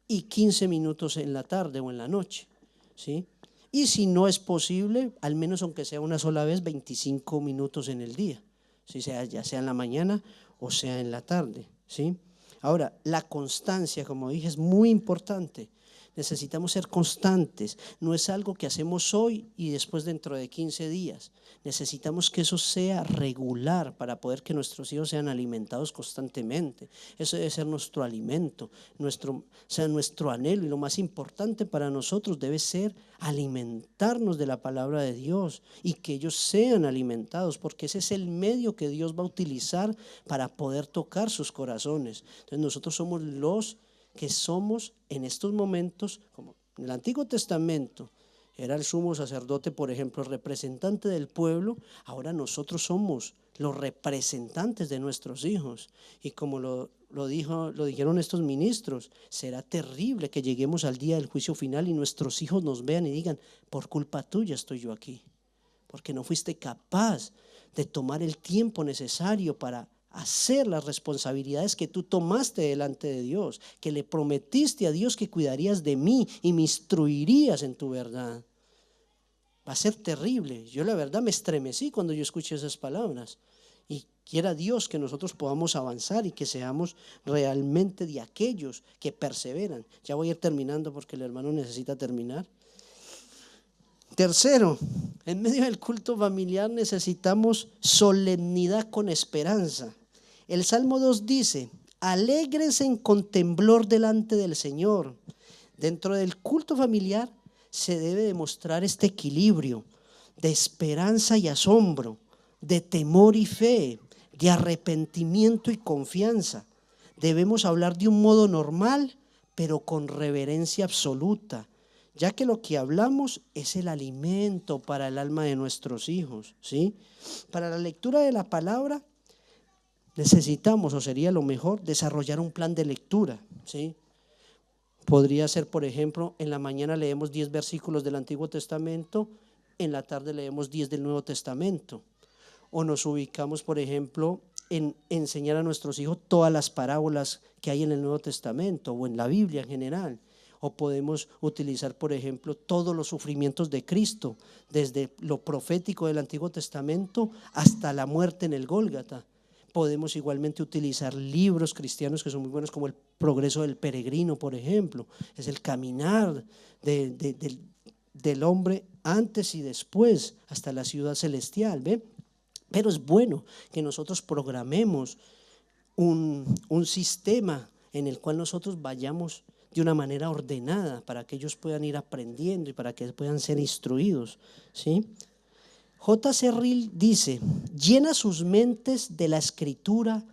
y 15 minutos en la tarde o en la noche, ¿sí? Y si no es posible, al menos aunque sea una sola vez, 25 minutos en el día, ¿sí? Ya sea en la mañana o sea en la tarde, ¿sí? Ahora, la constancia, como dije, es muy importante. Necesitamos ser constantes. No es algo que hacemos hoy y después dentro de 15 días. Necesitamos que eso sea regular para poder que nuestros hijos sean alimentados constantemente. Eso debe ser nuestro alimento, nuestro anhelo. Y lo más importante para nosotros debe ser alimentarnos de la palabra de Dios y que ellos sean alimentados, porque ese es el medio que Dios va a utilizar para poder tocar sus corazones. Entonces nosotros somos los que somos en estos momentos, como en el Antiguo Testamento era el sumo sacerdote, por ejemplo, el representante del pueblo, ahora nosotros somos los representantes de nuestros hijos. Y como lo dijeron estos ministros, será terrible que lleguemos al día del juicio final y nuestros hijos nos vean y digan: por culpa tuya estoy yo aquí, porque no fuiste capaz de tomar el tiempo necesario para hacer las responsabilidades que tú tomaste delante de Dios, que le prometiste a Dios que cuidarías de mí y me instruirías en tu verdad. Va a ser terrible. Yo la verdad me estremecí cuando yo escuché esas palabras. Y quiera Dios que nosotros podamos avanzar y que seamos realmente de aquellos que perseveran. Ya voy a ir terminando porque el hermano necesita terminar. Tercero, en medio del culto familiar necesitamos solemnidad con esperanza. El Salmo 2 dice: alégrense con temblor delante del Señor. Dentro del culto familiar se debe demostrar este equilibrio de esperanza y asombro, de temor y fe, de arrepentimiento y confianza. Debemos hablar de un modo normal, pero con reverencia absoluta, ya que lo que hablamos es el alimento para el alma de nuestros hijos, ¿sí? Para la lectura de la palabra necesitamos, o sería lo mejor, desarrollar un plan de lectura, ¿sí? Podría ser, por ejemplo, en la mañana leemos 10 versículos del Antiguo Testamento, en la tarde leemos 10 del Nuevo Testamento. O nos ubicamos, por ejemplo, en enseñar a nuestros hijos todas las parábolas que hay en el Nuevo Testamento o en la Biblia en general. O podemos utilizar, por ejemplo, todos los sufrimientos de Cristo, desde lo profético del Antiguo Testamento hasta la muerte en el Gólgata. Podemos igualmente utilizar libros cristianos que son muy buenos, como El Progreso del Peregrino, por ejemplo. Es el caminar del hombre antes y después hasta la ciudad celestial, ¿ve? Pero es bueno que nosotros programemos un sistema en el cual nosotros vayamos de una manera ordenada para que ellos puedan ir aprendiendo y para que puedan ser instruidos, ¿sí? J.C. Ryle dice: llena sus mentes de la escritura,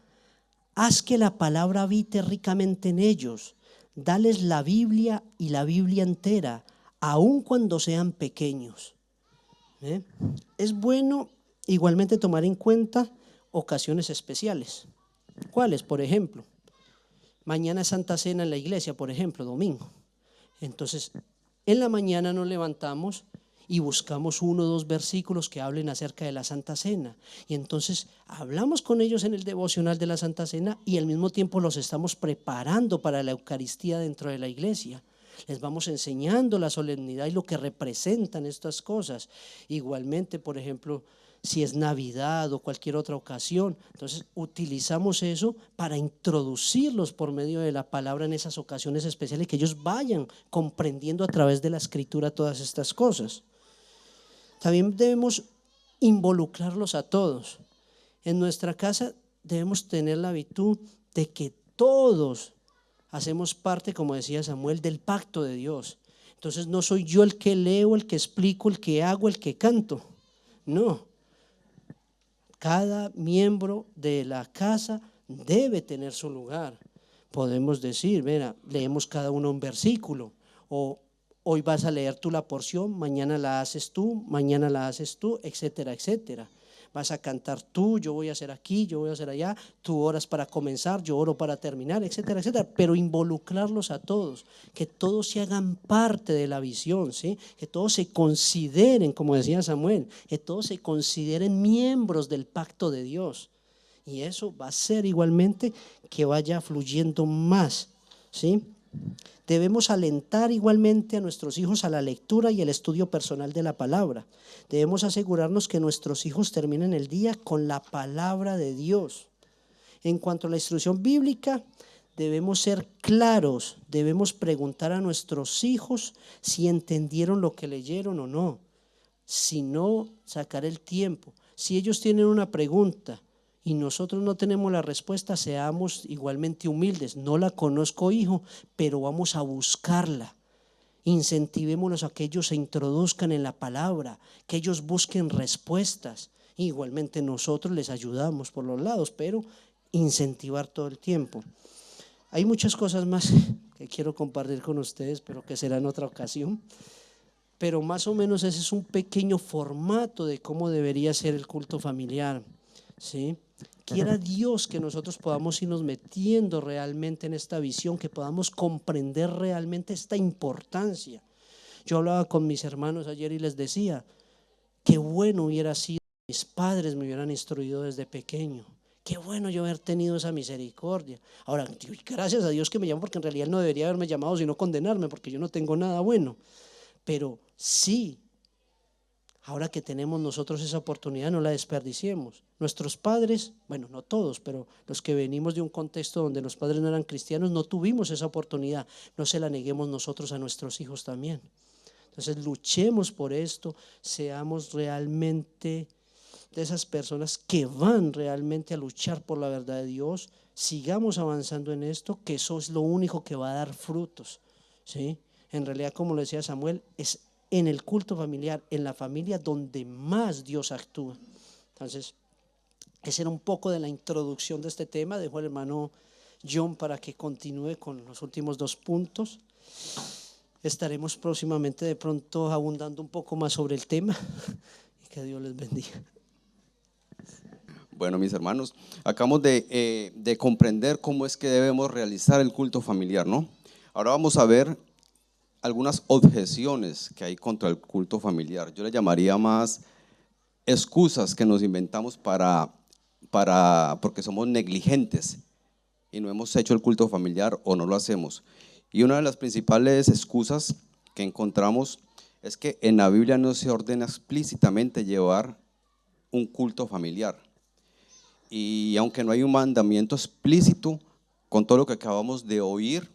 haz que la palabra habite ricamente en ellos, dales la Biblia y la Biblia entera, aun cuando sean pequeños. Es bueno igualmente tomar en cuenta ocasiones especiales. ¿Cuáles? Por ejemplo, mañana es Santa Cena en la iglesia, por ejemplo, domingo. Entonces, en la mañana nos levantamos y buscamos 1 o 2 versículos que hablen acerca de la Santa Cena. Y entonces hablamos con ellos en el devocional de la Santa Cena y al mismo tiempo los estamos preparando para la Eucaristía dentro de la iglesia. Les vamos enseñando la solemnidad y lo que representan estas cosas. Igualmente, por ejemplo, si es Navidad o cualquier otra ocasión, entonces utilizamos eso para introducirlos por medio de la palabra en esas ocasiones especiales, que ellos vayan comprendiendo a través de la escritura todas estas cosas. También debemos involucrarlos a todos. En nuestra casa debemos tener la virtud de que todos hacemos parte, como decía Samuel, del pacto de Dios. Entonces no soy yo el que leo, el que explico, el que hago, el que canto. No. Cada miembro de la casa debe tener su lugar. Podemos decir, mira, leemos cada uno un versículo, o hoy vas a leer tú la porción, mañana la haces tú, mañana la haces tú, etcétera, etcétera. Vas a cantar tú, yo voy a hacer aquí, yo voy a hacer allá, tú oras para comenzar, yo oro para terminar, etcétera, etcétera. Pero involucrarlos a todos, que todos se hagan parte de la visión, ¿sí? Que todos se consideren, como decía Samuel, que todos se consideren miembros del pacto de Dios. Y eso va a ser igualmente que vaya fluyendo más, ¿sí? Debemos alentar igualmente a nuestros hijos a la lectura y el estudio personal de la palabra. Debemos asegurarnos que nuestros hijos terminen el día con la palabra de Dios. En cuanto a la instrucción bíblica, debemos ser claros, debemos preguntar a nuestros hijos si entendieron lo que leyeron o no. Si no, sacar el tiempo. Si ellos tienen una pregunta y nosotros no tenemos la respuesta, seamos igualmente humildes. No la conozco, hijo, pero vamos a buscarla. Incentivémonos a que ellos se introduzcan en la palabra, que ellos busquen respuestas. Igualmente nosotros les ayudamos por los lados, pero incentivar todo el tiempo. Hay muchas cosas más que quiero compartir con ustedes, pero que será en otra ocasión. Pero más o menos ese es un pequeño formato de cómo debería ser el culto familiar, ¿sí? Quiera Dios que nosotros podamos irnos metiendo realmente en esta visión, que podamos comprender realmente esta importancia. Yo hablaba con mis hermanos ayer y les decía, qué bueno hubiera sido que mis padres me hubieran instruido desde pequeño. Qué bueno yo haber tenido esa misericordia. Ahora, gracias a Dios que me llamó, porque en realidad Él no debería haberme llamado sino condenarme, porque yo no tengo nada bueno. Pero sí, ahora que tenemos nosotros esa oportunidad, no la desperdiciemos. Nuestros padres, bueno, no todos, pero los que venimos de un contexto donde los padres no eran cristianos, no tuvimos esa oportunidad. No se la neguemos nosotros a nuestros hijos también. Entonces luchemos por esto, seamos realmente de esas personas que van realmente a luchar por la verdad de Dios. Sigamos avanzando en esto, que eso es lo único que va a dar frutos, ¿sí? En realidad, como lo decía Samuel, es en el culto familiar, en la familia, donde más Dios actúa. Entonces, esa era un poco de la introducción de este tema. Dejo al hermano John para que continúe con los últimos 2 puntos. Estaremos próximamente de pronto abundando un poco más sobre el tema, y que Dios les bendiga. Bueno, mis hermanos, acabamos de comprender cómo es que debemos realizar el culto familiar, ¿no? Ahora vamos a ver algunas objeciones que hay contra el culto familiar. Yo le llamaría más excusas que nos inventamos porque somos negligentes y no hemos hecho el culto familiar o no lo hacemos. Y una de las principales excusas que encontramos es que en la Biblia no se ordena explícitamente llevar un culto familiar. Y aunque no hay un mandamiento explícito, con todo lo que acabamos de oír,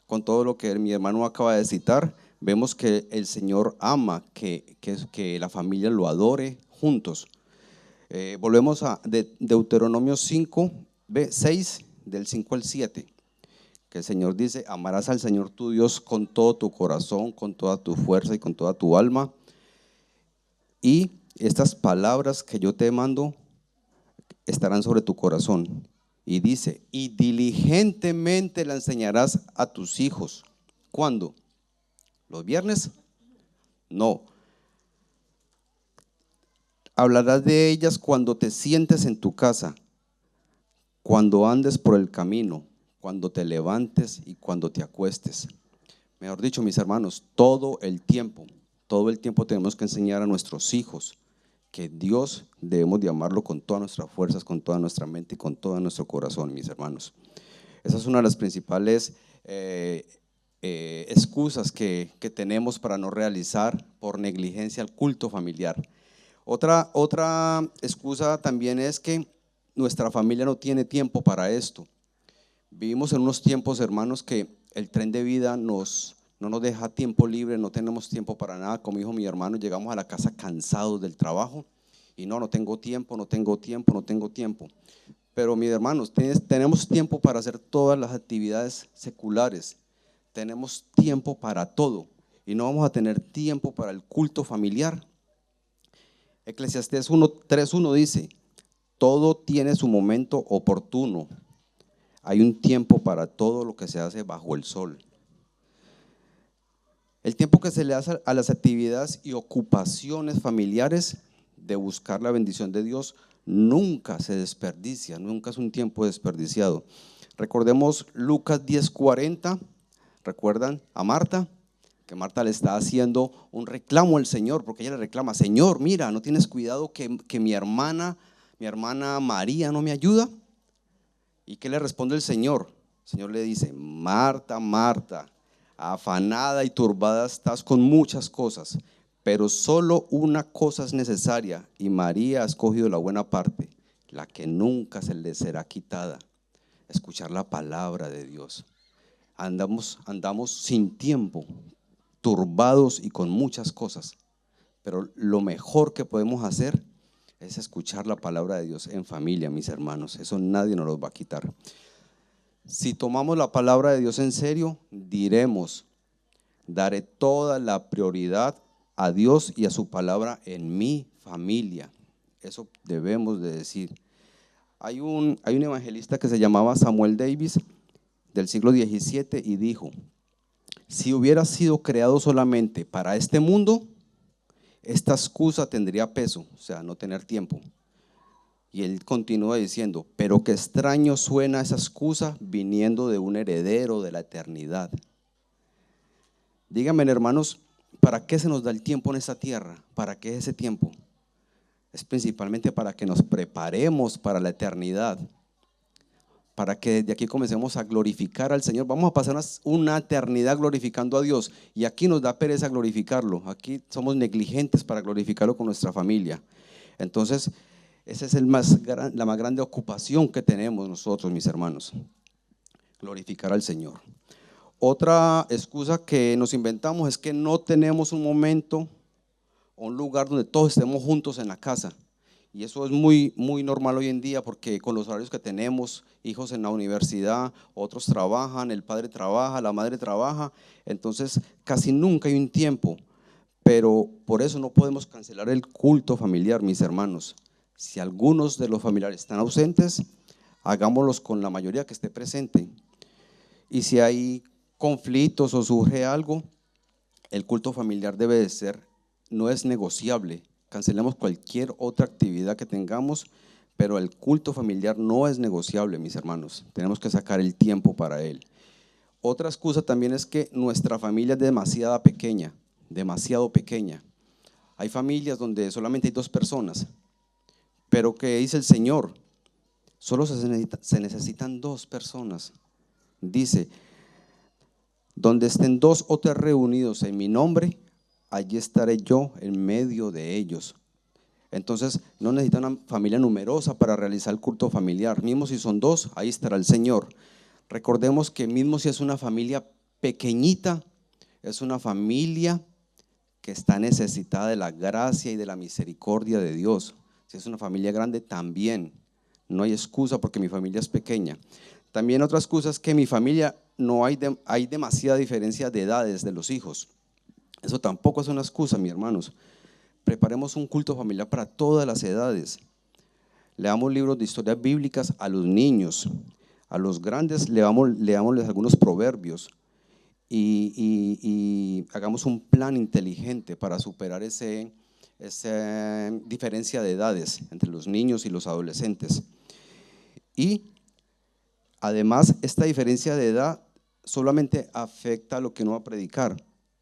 con todo lo que mi hermano acaba de citar, vemos que el Señor ama que la familia lo adore juntos. Volvemos a Deuteronomio 5, 6, del 5 al 7, que el Señor dice, amarás al Señor tu Dios con todo tu corazón, con toda tu fuerza y con toda tu alma. Y estas palabras que yo te mando estarán sobre tu corazón. Y dice, y diligentemente la enseñarás a tus hijos. ¿Cuándo? ¿Los viernes? No. Hablarás de ellas cuando te sientes en tu casa, cuando andes por el camino, cuando te levantes y cuando te acuestes. Mejor dicho, mis hermanos, todo el tiempo tenemos que enseñar a nuestros hijos que Dios debemos de amarlo con todas nuestras fuerzas, con toda nuestra mente y con todo nuestro corazón, mis hermanos. Esa es una de las principales excusas que tenemos para no realizar por negligencia el culto familiar. Otra excusa también es que nuestra familia no tiene tiempo para esto. Vivimos en unos tiempos, hermanos, que el tren de vida no nos deja tiempo libre, no tenemos tiempo para nada. Como dijo mi hermano, llegamos a la casa cansados del trabajo y no tengo tiempo. Pero mis hermanos, tenemos tiempo para hacer todas las actividades seculares, tenemos tiempo para todo y no vamos a tener tiempo para el culto familiar. Eclesiastés 3:1 dice, todo tiene su momento oportuno, hay un tiempo para todo lo que se hace bajo el sol. El tiempo que se le hace a las actividades y ocupaciones familiares de buscar la bendición de Dios nunca se desperdicia, nunca es un tiempo desperdiciado. Recordemos Lucas 10:40, ¿recuerdan a Marta? Que Marta le está haciendo un reclamo al Señor, porque ella le reclama, Señor, mira, ¿no tienes cuidado que mi hermana María no me ayuda? ¿Y qué le responde el Señor? El Señor le dice, Marta, Marta, afanada y turbada estás con muchas cosas, pero solo una cosa es necesaria y María ha escogido la buena parte, la que nunca se le será quitada. Escuchar la palabra de Dios. Andamos sin tiempo, turbados y con muchas cosas, pero lo mejor que podemos hacer es escuchar la palabra de Dios en familia, mis hermanos. Eso nadie nos lo va a quitar. Si tomamos la palabra de Dios en serio, diremos, daré toda la prioridad a Dios y a su palabra en mi familia. Eso debemos de decir. Hay un evangelista que se llamaba Samuel Davis del siglo XVII y dijo, si hubiera sido creado solamente para este mundo, esta excusa tendría peso, o sea, no tener tiempo. Y él continúa diciendo, pero qué extraño suena esa excusa viniendo de un heredero de la eternidad. Díganme, hermanos, ¿para qué se nos da el tiempo en esta tierra? ¿Para qué es ese tiempo? Es principalmente para que nos preparemos para la eternidad, para que desde aquí comencemos a glorificar al Señor. Vamos a pasar una eternidad glorificando a Dios y aquí nos da pereza glorificarlo, aquí somos negligentes para glorificarlo con nuestra familia. Entonces, esa es la más grande ocupación que tenemos nosotros, mis hermanos, glorificar al Señor. Otra excusa que nos inventamos es que no tenemos un momento o un lugar donde todos estemos juntos en la casa. Y eso es muy normal hoy en día porque con los horarios que tenemos, hijos en la universidad, otros trabajan, el padre trabaja, la madre trabaja, entonces casi nunca hay un tiempo. Pero por eso no podemos cancelar el culto familiar, mis hermanos. Si algunos de los familiares están ausentes, hagámoslos con la mayoría que esté presente. Y si hay conflictos o surge algo, el culto familiar debe de ser, no es negociable. Cancelemos cualquier otra actividad que tengamos, pero el culto familiar no es negociable, mis hermanos. Tenemos que sacar el tiempo para él. Otra excusa también es que nuestra familia es demasiado pequeña. Hay familias donde solamente hay 2 personas, pero que dice el Señor, solo se necesitan 2 personas. Dice, donde estén 2 o 3 reunidos en mi nombre, allí estaré yo en medio de ellos. Entonces no necesita una familia numerosa para realizar el culto familiar. Mismo si son 2, ahí estará el Señor. Recordemos que mismo si es una familia pequeñita, es una familia que está necesitada de la gracia y de la misericordia de Dios. Si es una familia grande también, no hay excusa porque mi familia es pequeña. También otra excusa es que mi familia hay demasiada diferencia de edades de los hijos. Eso tampoco es una excusa, mis hermanos. Preparemos un culto familiar para todas las edades. Leamos libros de historias bíblicas a los niños, a los grandes leámosles algunos proverbios y hagamos un plan inteligente para superar esa diferencia de edades entre los niños y los adolescentes. Y además, esta diferencia de edad solamente afecta a lo que uno va a predicar,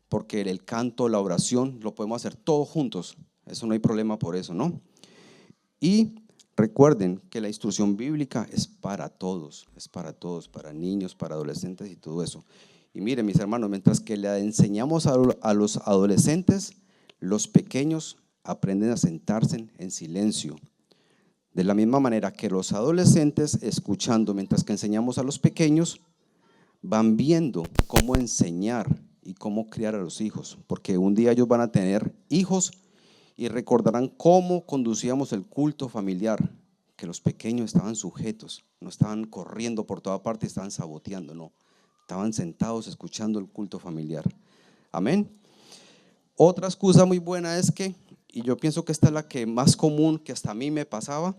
porque el canto, la oración, lo podemos hacer todos juntos. Eso no hay problema por eso, ¿no? Y recuerden que la instrucción bíblica es para todos, para niños, para adolescentes y todo eso. Y miren, mis hermanos, mientras que le enseñamos a los adolescentes, los pequeños aprenden a sentarse en silencio. De la misma manera que los adolescentes, escuchando mientras que enseñamos a los pequeños, van viendo cómo enseñar y cómo criar a los hijos, porque un día ellos van a tener hijos y recordarán cómo conducíamos el culto familiar, que los pequeños estaban sujetos, no estaban corriendo por toda parte, estaban saboteando, no, estaban sentados escuchando el culto familiar. Amén. Otra excusa muy buena es que, y yo pienso que esta es la que más común, que hasta a mí me pasaba,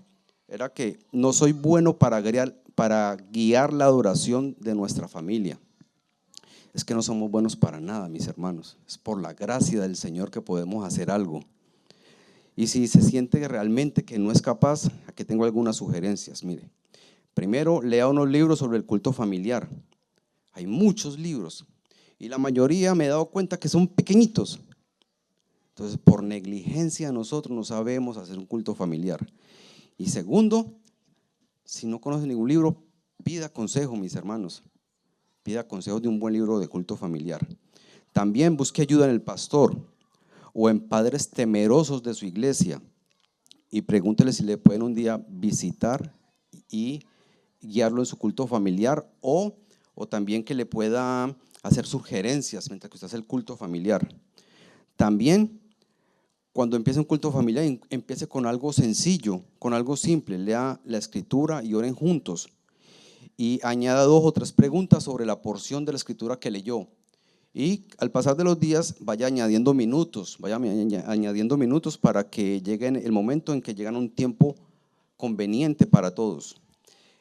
era que no soy bueno para guiar la adoración de nuestra familia. Es que no somos buenos para nada, mis hermanos. Es por la gracia del Señor que podemos hacer algo. Y si se siente realmente que no es capaz, aquí tengo algunas sugerencias. Mire, primero, lea unos libros sobre el culto familiar. Hay muchos libros y la mayoría me he dado cuenta que son pequeñitos. Entonces, por negligencia nosotros no sabemos hacer un culto familiar. Y segundo, si no conoce ningún libro, pida consejo, mis hermanos. Pida consejo de un buen libro de culto familiar. También busque ayuda en el pastor o en padres temerosos de su iglesia y pregúntele si le pueden un día visitar y guiarlo en su culto familiar o también que le pueda hacer sugerencias mientras que usted hace el culto familiar. También, cuando empiece un culto familiar, empiece con algo sencillo, con algo simple. Lea la escritura y oren juntos. Y añada 2 o 3 preguntas sobre la porción de la escritura que leyó. Y al pasar de los días, vaya añadiendo minutos para que llegue el momento en que llegan a un tiempo conveniente para todos.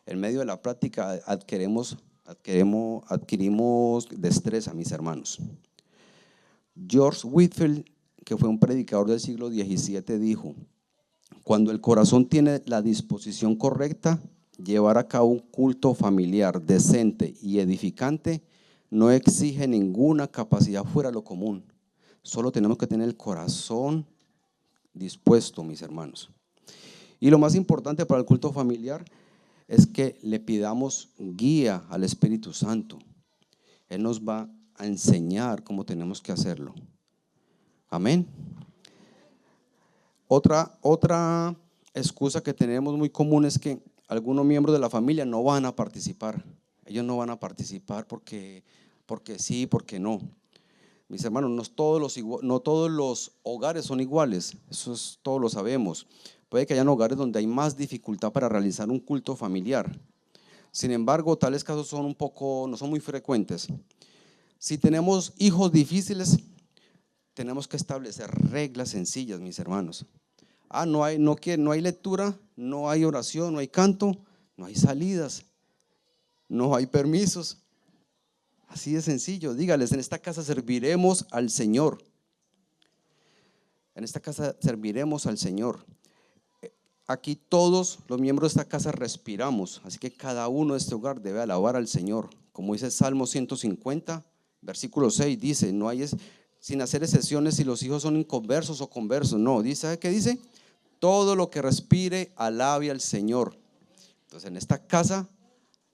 En medio de la práctica adquirimos destreza, mis hermanos. George Whitefield, que fue un predicador del siglo XVII, dijo: cuando el corazón tiene la disposición correcta, llevar a cabo un culto familiar decente y edificante no exige ninguna capacidad fuera de lo común. Solo tenemos que tener el corazón dispuesto, mis hermanos. Y lo más importante para el culto familiar es que le pidamos guía al Espíritu Santo. Él nos va a enseñar cómo tenemos que hacerlo. Amén. Otra excusa que tenemos muy común es que algunos miembros de la familia no van a participar. Ellos no van a participar porque sí, porque no. Mis hermanos, no todos los hogares son iguales, todos lo sabemos. Puede que hayan hogares donde hay más dificultad para realizar un culto familiar. Sin embargo, tales casos no son muy frecuentes. Si tenemos hijos difíciles, tenemos que establecer reglas sencillas, mis hermanos. No hay lectura, no hay oración, no hay canto, no hay salidas, no hay permisos. Así de sencillo. Dígales: en esta casa serviremos al Señor. En esta casa serviremos al Señor. Aquí todos los miembros de esta casa respiramos, así que cada uno de este hogar debe alabar al Señor. Como dice Salmo 150, versículo 6, dice: no hay sin hacer excepciones si los hijos son inconversos o conversos. No, ¿sabe qué dice? Todo lo que respire alabe al Señor. Entonces, en esta casa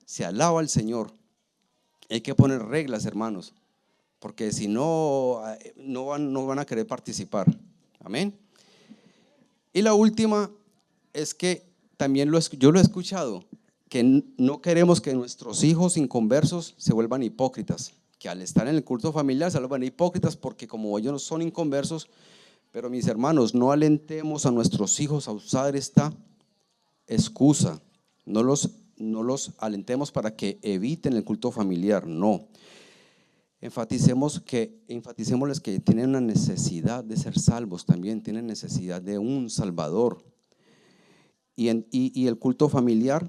se alaba al Señor. Hay que poner reglas, hermanos, porque si no van a querer participar. Amén. Y la última es que también yo lo he escuchado, que no queremos que nuestros hijos inconversos se vuelvan hipócritas, que al estar en el culto familiar se vuelvan hipócritas porque como ellos no son inconversos. Pero mis hermanos, no alentemos a nuestros hijos a usar esta excusa, no los alentemos para que eviten el culto familiar, no. Enfaticémosles que tienen una necesidad de ser salvos también, tienen necesidad de un Salvador. Y el culto familiar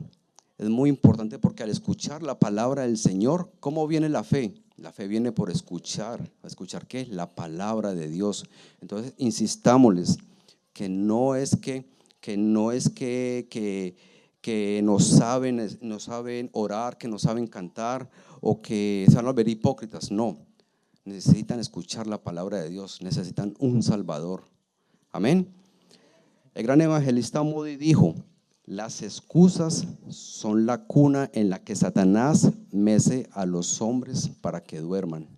es muy importante porque al escuchar la palabra del Señor, ¿cómo viene la fe? La fe viene por escuchar. ¿Escuchar qué? La palabra de Dios. Entonces, insistámosles que no es que no saben orar, que no saben cantar o que se van a ver hipócritas. No, necesitan escuchar la palabra de Dios, necesitan un Salvador. Amén. El gran evangelista Moody dijo: las excusas son la cuna en la que Satanás mece a los hombres para que duerman.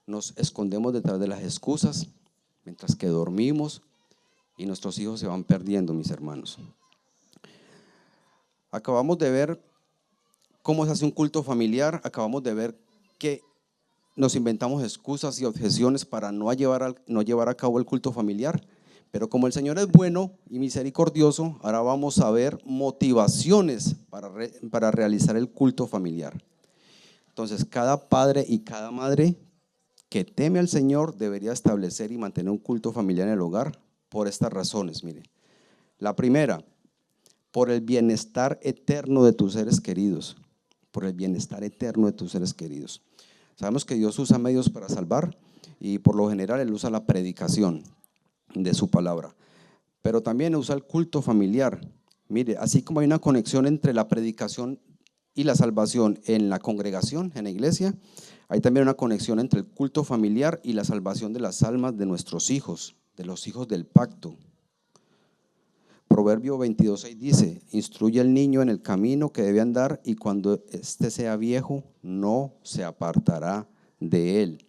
Nos escondemos detrás de las excusas mientras que dormimos y nuestros hijos se van perdiendo, mis hermanos. Acabamos de ver cómo se hace un culto familiar, acabamos de ver que nos inventamos excusas y objeciones para no llevar a cabo el culto familiar, pero como el Señor es bueno y misericordioso, ahora vamos a ver motivaciones para realizar el culto familiar. Entonces, cada padre y cada madre que teme al Señor debería establecer y mantener un culto familiar en el hogar por estas razones. Mire, la primera, por el bienestar eterno de tus seres queridos, por el bienestar eterno de tus seres queridos. Sabemos que Dios usa medios para salvar y por lo general Él usa la predicación de su palabra, pero también usa el culto familiar. Mire, así como hay una conexión entre la predicación y la salvación en la congregación, en la iglesia, hay también una conexión entre el culto familiar y la salvación de las almas de nuestros hijos, de los hijos del pacto. Proverbio 22:6 dice: instruye al niño en el camino que debe andar y cuando éste sea viejo no se apartará de él.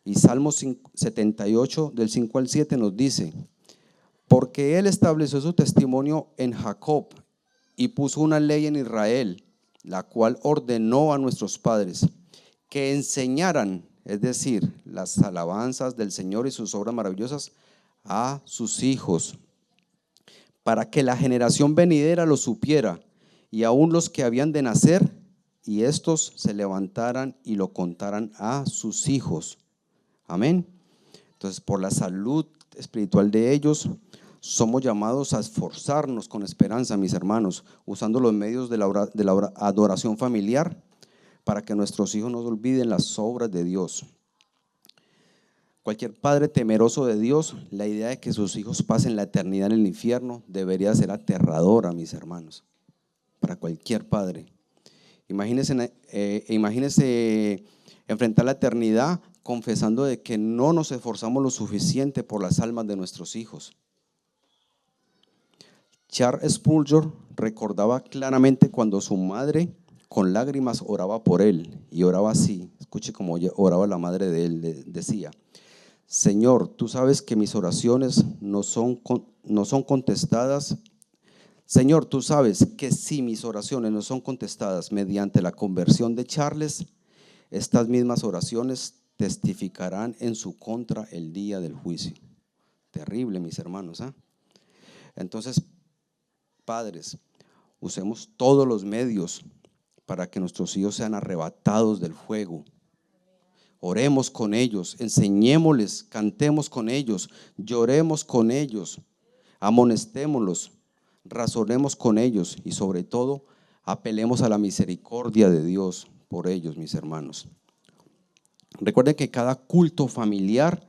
Y Salmos 78 del 5 al 7 nos dice: porque él estableció su testimonio en Jacob y puso una ley en Israel, la cual ordenó a nuestros padres que enseñaran, es decir, las alabanzas del Señor y sus obras maravillosas a sus hijos, para que la generación venidera lo supiera, y aún los que habían de nacer, y estos se levantaran y lo contaran a sus hijos. Amén. Entonces, por la salud espiritual de ellos, somos llamados a esforzarnos con esperanza, mis hermanos, usando los medios de la adoración familiar para que nuestros hijos no olviden las obras de Dios. Cualquier padre temeroso de Dios, la idea de que sus hijos pasen la eternidad en el infierno debería ser aterradora, mis hermanos, para cualquier padre. Imagínense enfrentar la eternidad confesando de que no nos esforzamos lo suficiente por las almas de nuestros hijos. Charles Spurgeon recordaba claramente cuando su madre con lágrimas oraba por él y oraba así. Escuche cómo oraba la madre de él, decía: Señor, tú sabes que mis oraciones no son contestadas. Señor, tú sabes que si mis oraciones no son contestadas mediante la conversión de Charles, estas mismas oraciones testificarán en su contra el día del juicio. Terrible, mis hermanos, ¿eh? Entonces, padres, usemos todos los medios para que nuestros hijos sean arrebatados del fuego. Oremos con ellos, enseñémosles, cantemos con ellos, lloremos con ellos, amonestémoslos, razonemos con ellos y sobre todo apelemos a la misericordia de Dios por ellos, mis hermanos. Recuerden que cada culto familiar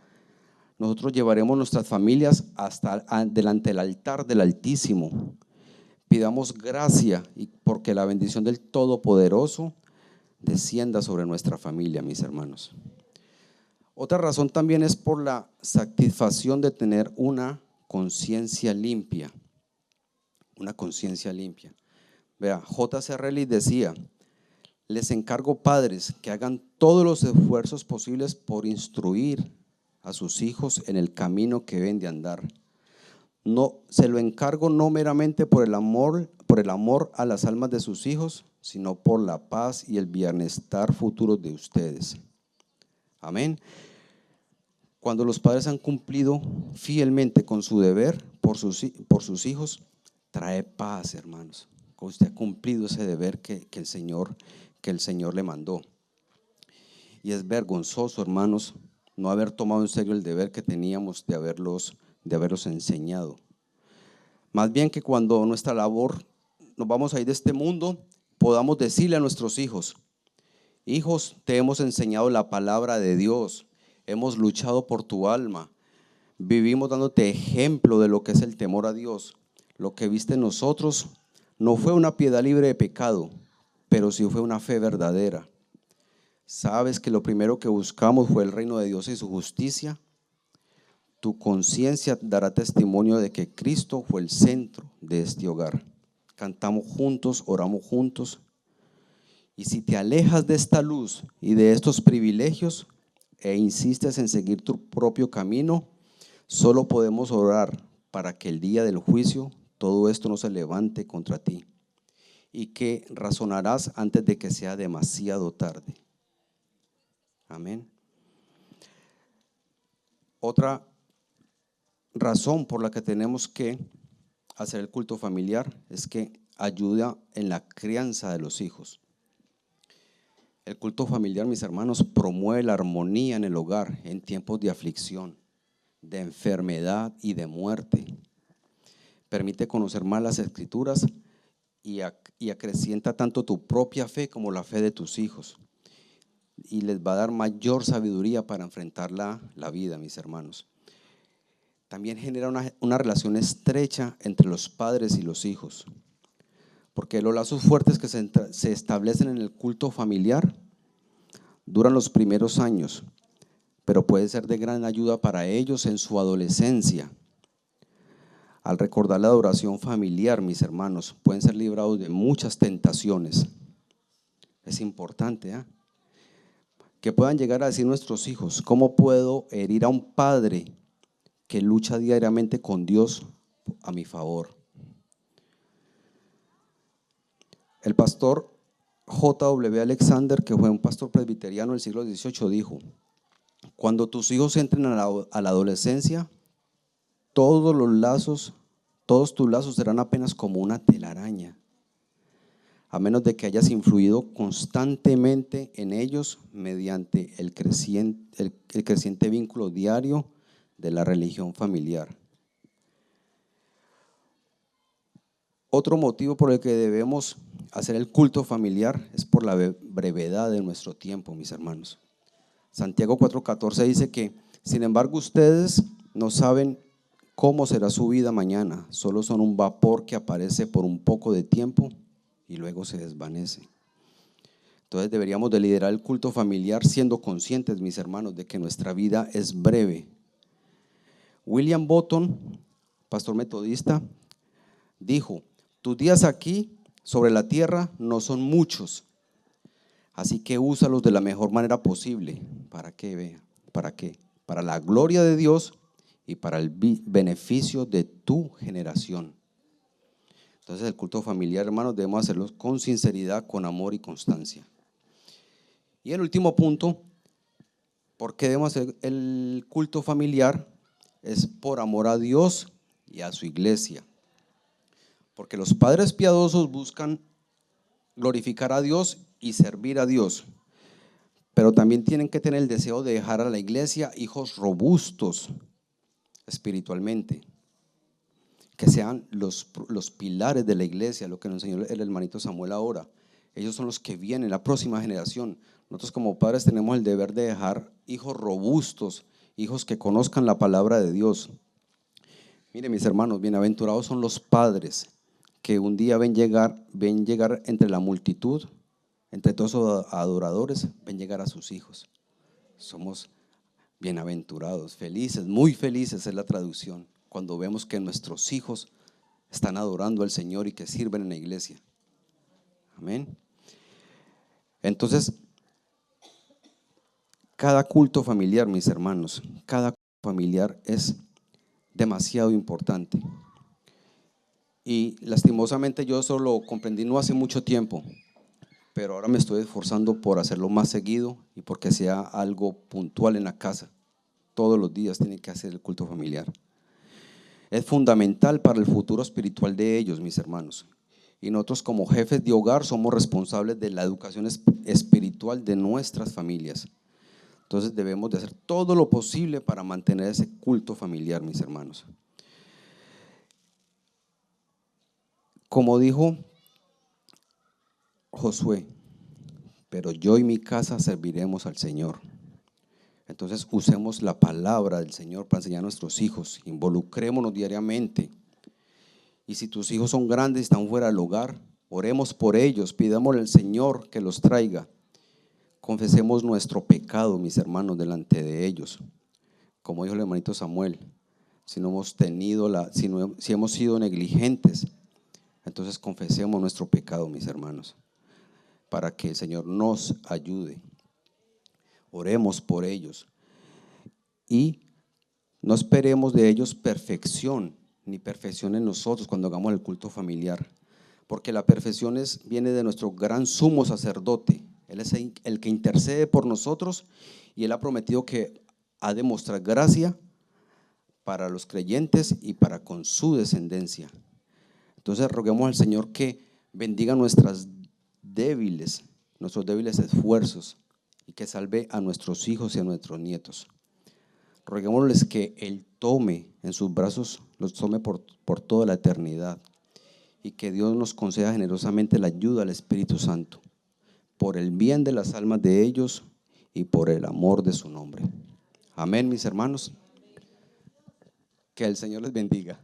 nosotros llevaremos nuestras familias hasta delante del altar del Altísimo. Pidamos gracia y porque la bendición del Todopoderoso descienda sobre nuestra familia, mis hermanos. Otra razón también es por la satisfacción de tener una conciencia limpia. Una conciencia limpia. Vea, J.C. Rowling decía: les encargo, padres, que hagan todos los esfuerzos posibles por instruir a sus hijos en el camino que deben de andar. No, se lo encargo no meramente por el amor a las almas de sus hijos, sino por la paz y el bienestar futuro de ustedes. Amén. Cuando los padres han cumplido fielmente con su deber por sus hijos, trae paz, hermanos, que usted ha cumplido ese deber que el Señor le mandó. Y es vergonzoso, hermanos, no haber tomado en serio el deber que teníamos de haberlos enseñado. Más bien que cuando nuestra labor nos vamos a ir de este mundo, podamos decirle a nuestros hijos: hijos, te hemos enseñado la palabra de Dios, hemos luchado por tu alma, vivimos dándote ejemplo de lo que es el temor a Dios. Lo que viste en nosotros no fue una piedad libre de pecado, pero sí fue una fe verdadera. Sabes que lo primero que buscamos fue el reino de Dios y su justicia. Tu conciencia dará testimonio de que Cristo fue el centro de este hogar. Cantamos juntos, oramos juntos. Y si te alejas de esta luz y de estos privilegios e insistes en seguir tu propio camino, solo podemos orar para que el día del juicio todo esto no se levante contra ti, y que razonarás antes de que sea demasiado tarde. Amén. Otra razón por la que tenemos que hacer el culto familiar es que ayuda en la crianza de los hijos. El culto familiar, mis hermanos, promueve la armonía en el hogar en tiempos de aflicción, de enfermedad y de muerte. Permite conocer más las Escrituras y acrecienta tanto tu propia fe como la fe de tus hijos. Y les va a dar mayor sabiduría para enfrentar la vida, mis hermanos. También genera una relación estrecha entre los padres y los hijos, porque los lazos fuertes que se establecen en el culto familiar duran los primeros años, pero puede ser de gran ayuda para ellos en su adolescencia. Al recordar la adoración familiar, mis hermanos, pueden ser librados de muchas tentaciones. Es importante, que puedan llegar a decir nuestros hijos: ¿cómo puedo herir a un padre que lucha diariamente con Dios a mi favor? El pastor J.W. Alexander, que fue un pastor presbiteriano del siglo XVIII, dijo: cuando tus hijos entren a la adolescencia, todos tus lazos serán apenas como una telaraña, a menos de que hayas influido constantemente en ellos mediante el creciente vínculo diario de la religión familiar. Otro motivo por el que debemos hacer el culto familiar es por la brevedad de nuestro tiempo, mis hermanos. Santiago 4:14 dice que, sin embargo, ustedes no saben cómo será su vida mañana, solo son un vapor que aparece por un poco de tiempo y luego se desvanece. Entonces deberíamos de liderar el culto familiar siendo conscientes, mis hermanos, de que nuestra vida es breve. William Botton, pastor metodista, dijo: tus días aquí sobre la tierra no son muchos, así que úsalos de la mejor manera posible. ¿Para qué? ¿Para qué? Para la gloria de Dios y para el beneficio de tu generación. Entonces el culto familiar, hermanos, debemos hacerlo con sinceridad, con amor y constancia. Y el último punto, ¿por qué debemos hacer el culto familiar? Es por amor a Dios y a su iglesia. Porque los padres piadosos buscan glorificar a Dios y servir a Dios, pero también tienen que tener el deseo de dejar a la iglesia hijos robustos espiritualmente, que sean los pilares de la iglesia, lo que nos enseñó el hermanito Samuel ahora. Ellos son los que vienen, la próxima generación. Nosotros como padres tenemos el deber de dejar hijos robustos, hijos que conozcan la palabra de Dios. Mire, mis hermanos, bienaventurados son los padres que un día ven llegar entre la multitud, entre todos los adoradores, ven llegar a sus hijos. Somos bienaventurados, felices, muy felices es la traducción, cuando vemos que nuestros hijos están adorando al Señor y que sirven en la iglesia. Amén. Entonces, cada culto familiar, mis hermanos, cada culto familiar es demasiado importante. Y lastimosamente yo eso lo comprendí no hace mucho tiempo, pero ahora me estoy esforzando por hacerlo más seguido y porque sea algo puntual en la casa. Todos los días tienen que hacer el culto familiar. Es fundamental para el futuro espiritual de ellos, mis hermanos. Y nosotros como jefes de hogar somos responsables de la educación espiritual de nuestras familias. Entonces debemos de hacer todo lo posible para mantener ese culto familiar, mis hermanos. Como dijo Josué, pero yo y mi casa serviremos al Señor. Entonces usemos la palabra del Señor para enseñar a nuestros hijos, involucrémonos diariamente. Y si tus hijos son grandes y están fuera del hogar, oremos por ellos, pidámosle al Señor que los traiga. Confesemos nuestro pecado, mis hermanos, delante de ellos. Como dijo el hermanito Samuel, si hemos sido negligentes, entonces confesemos nuestro pecado, mis hermanos, para que el Señor nos ayude. Oremos por ellos y no esperemos de ellos perfección, ni perfección en nosotros cuando hagamos el culto familiar, porque la perfección viene de nuestro gran sumo sacerdote. Él es el que intercede por nosotros y Él ha prometido que ha de mostrar gracia para los creyentes y para con su descendencia. Entonces roguemos al Señor que bendiga nuestros débiles esfuerzos y que salve a nuestros hijos y a nuestros nietos. Roguémosles que Él tome en sus brazos, los tome por toda la eternidad y que Dios nos conceda generosamente la ayuda al Espíritu Santo por el bien de las almas de ellos y por el amor de su nombre. Amén, mis hermanos. Que el Señor les bendiga.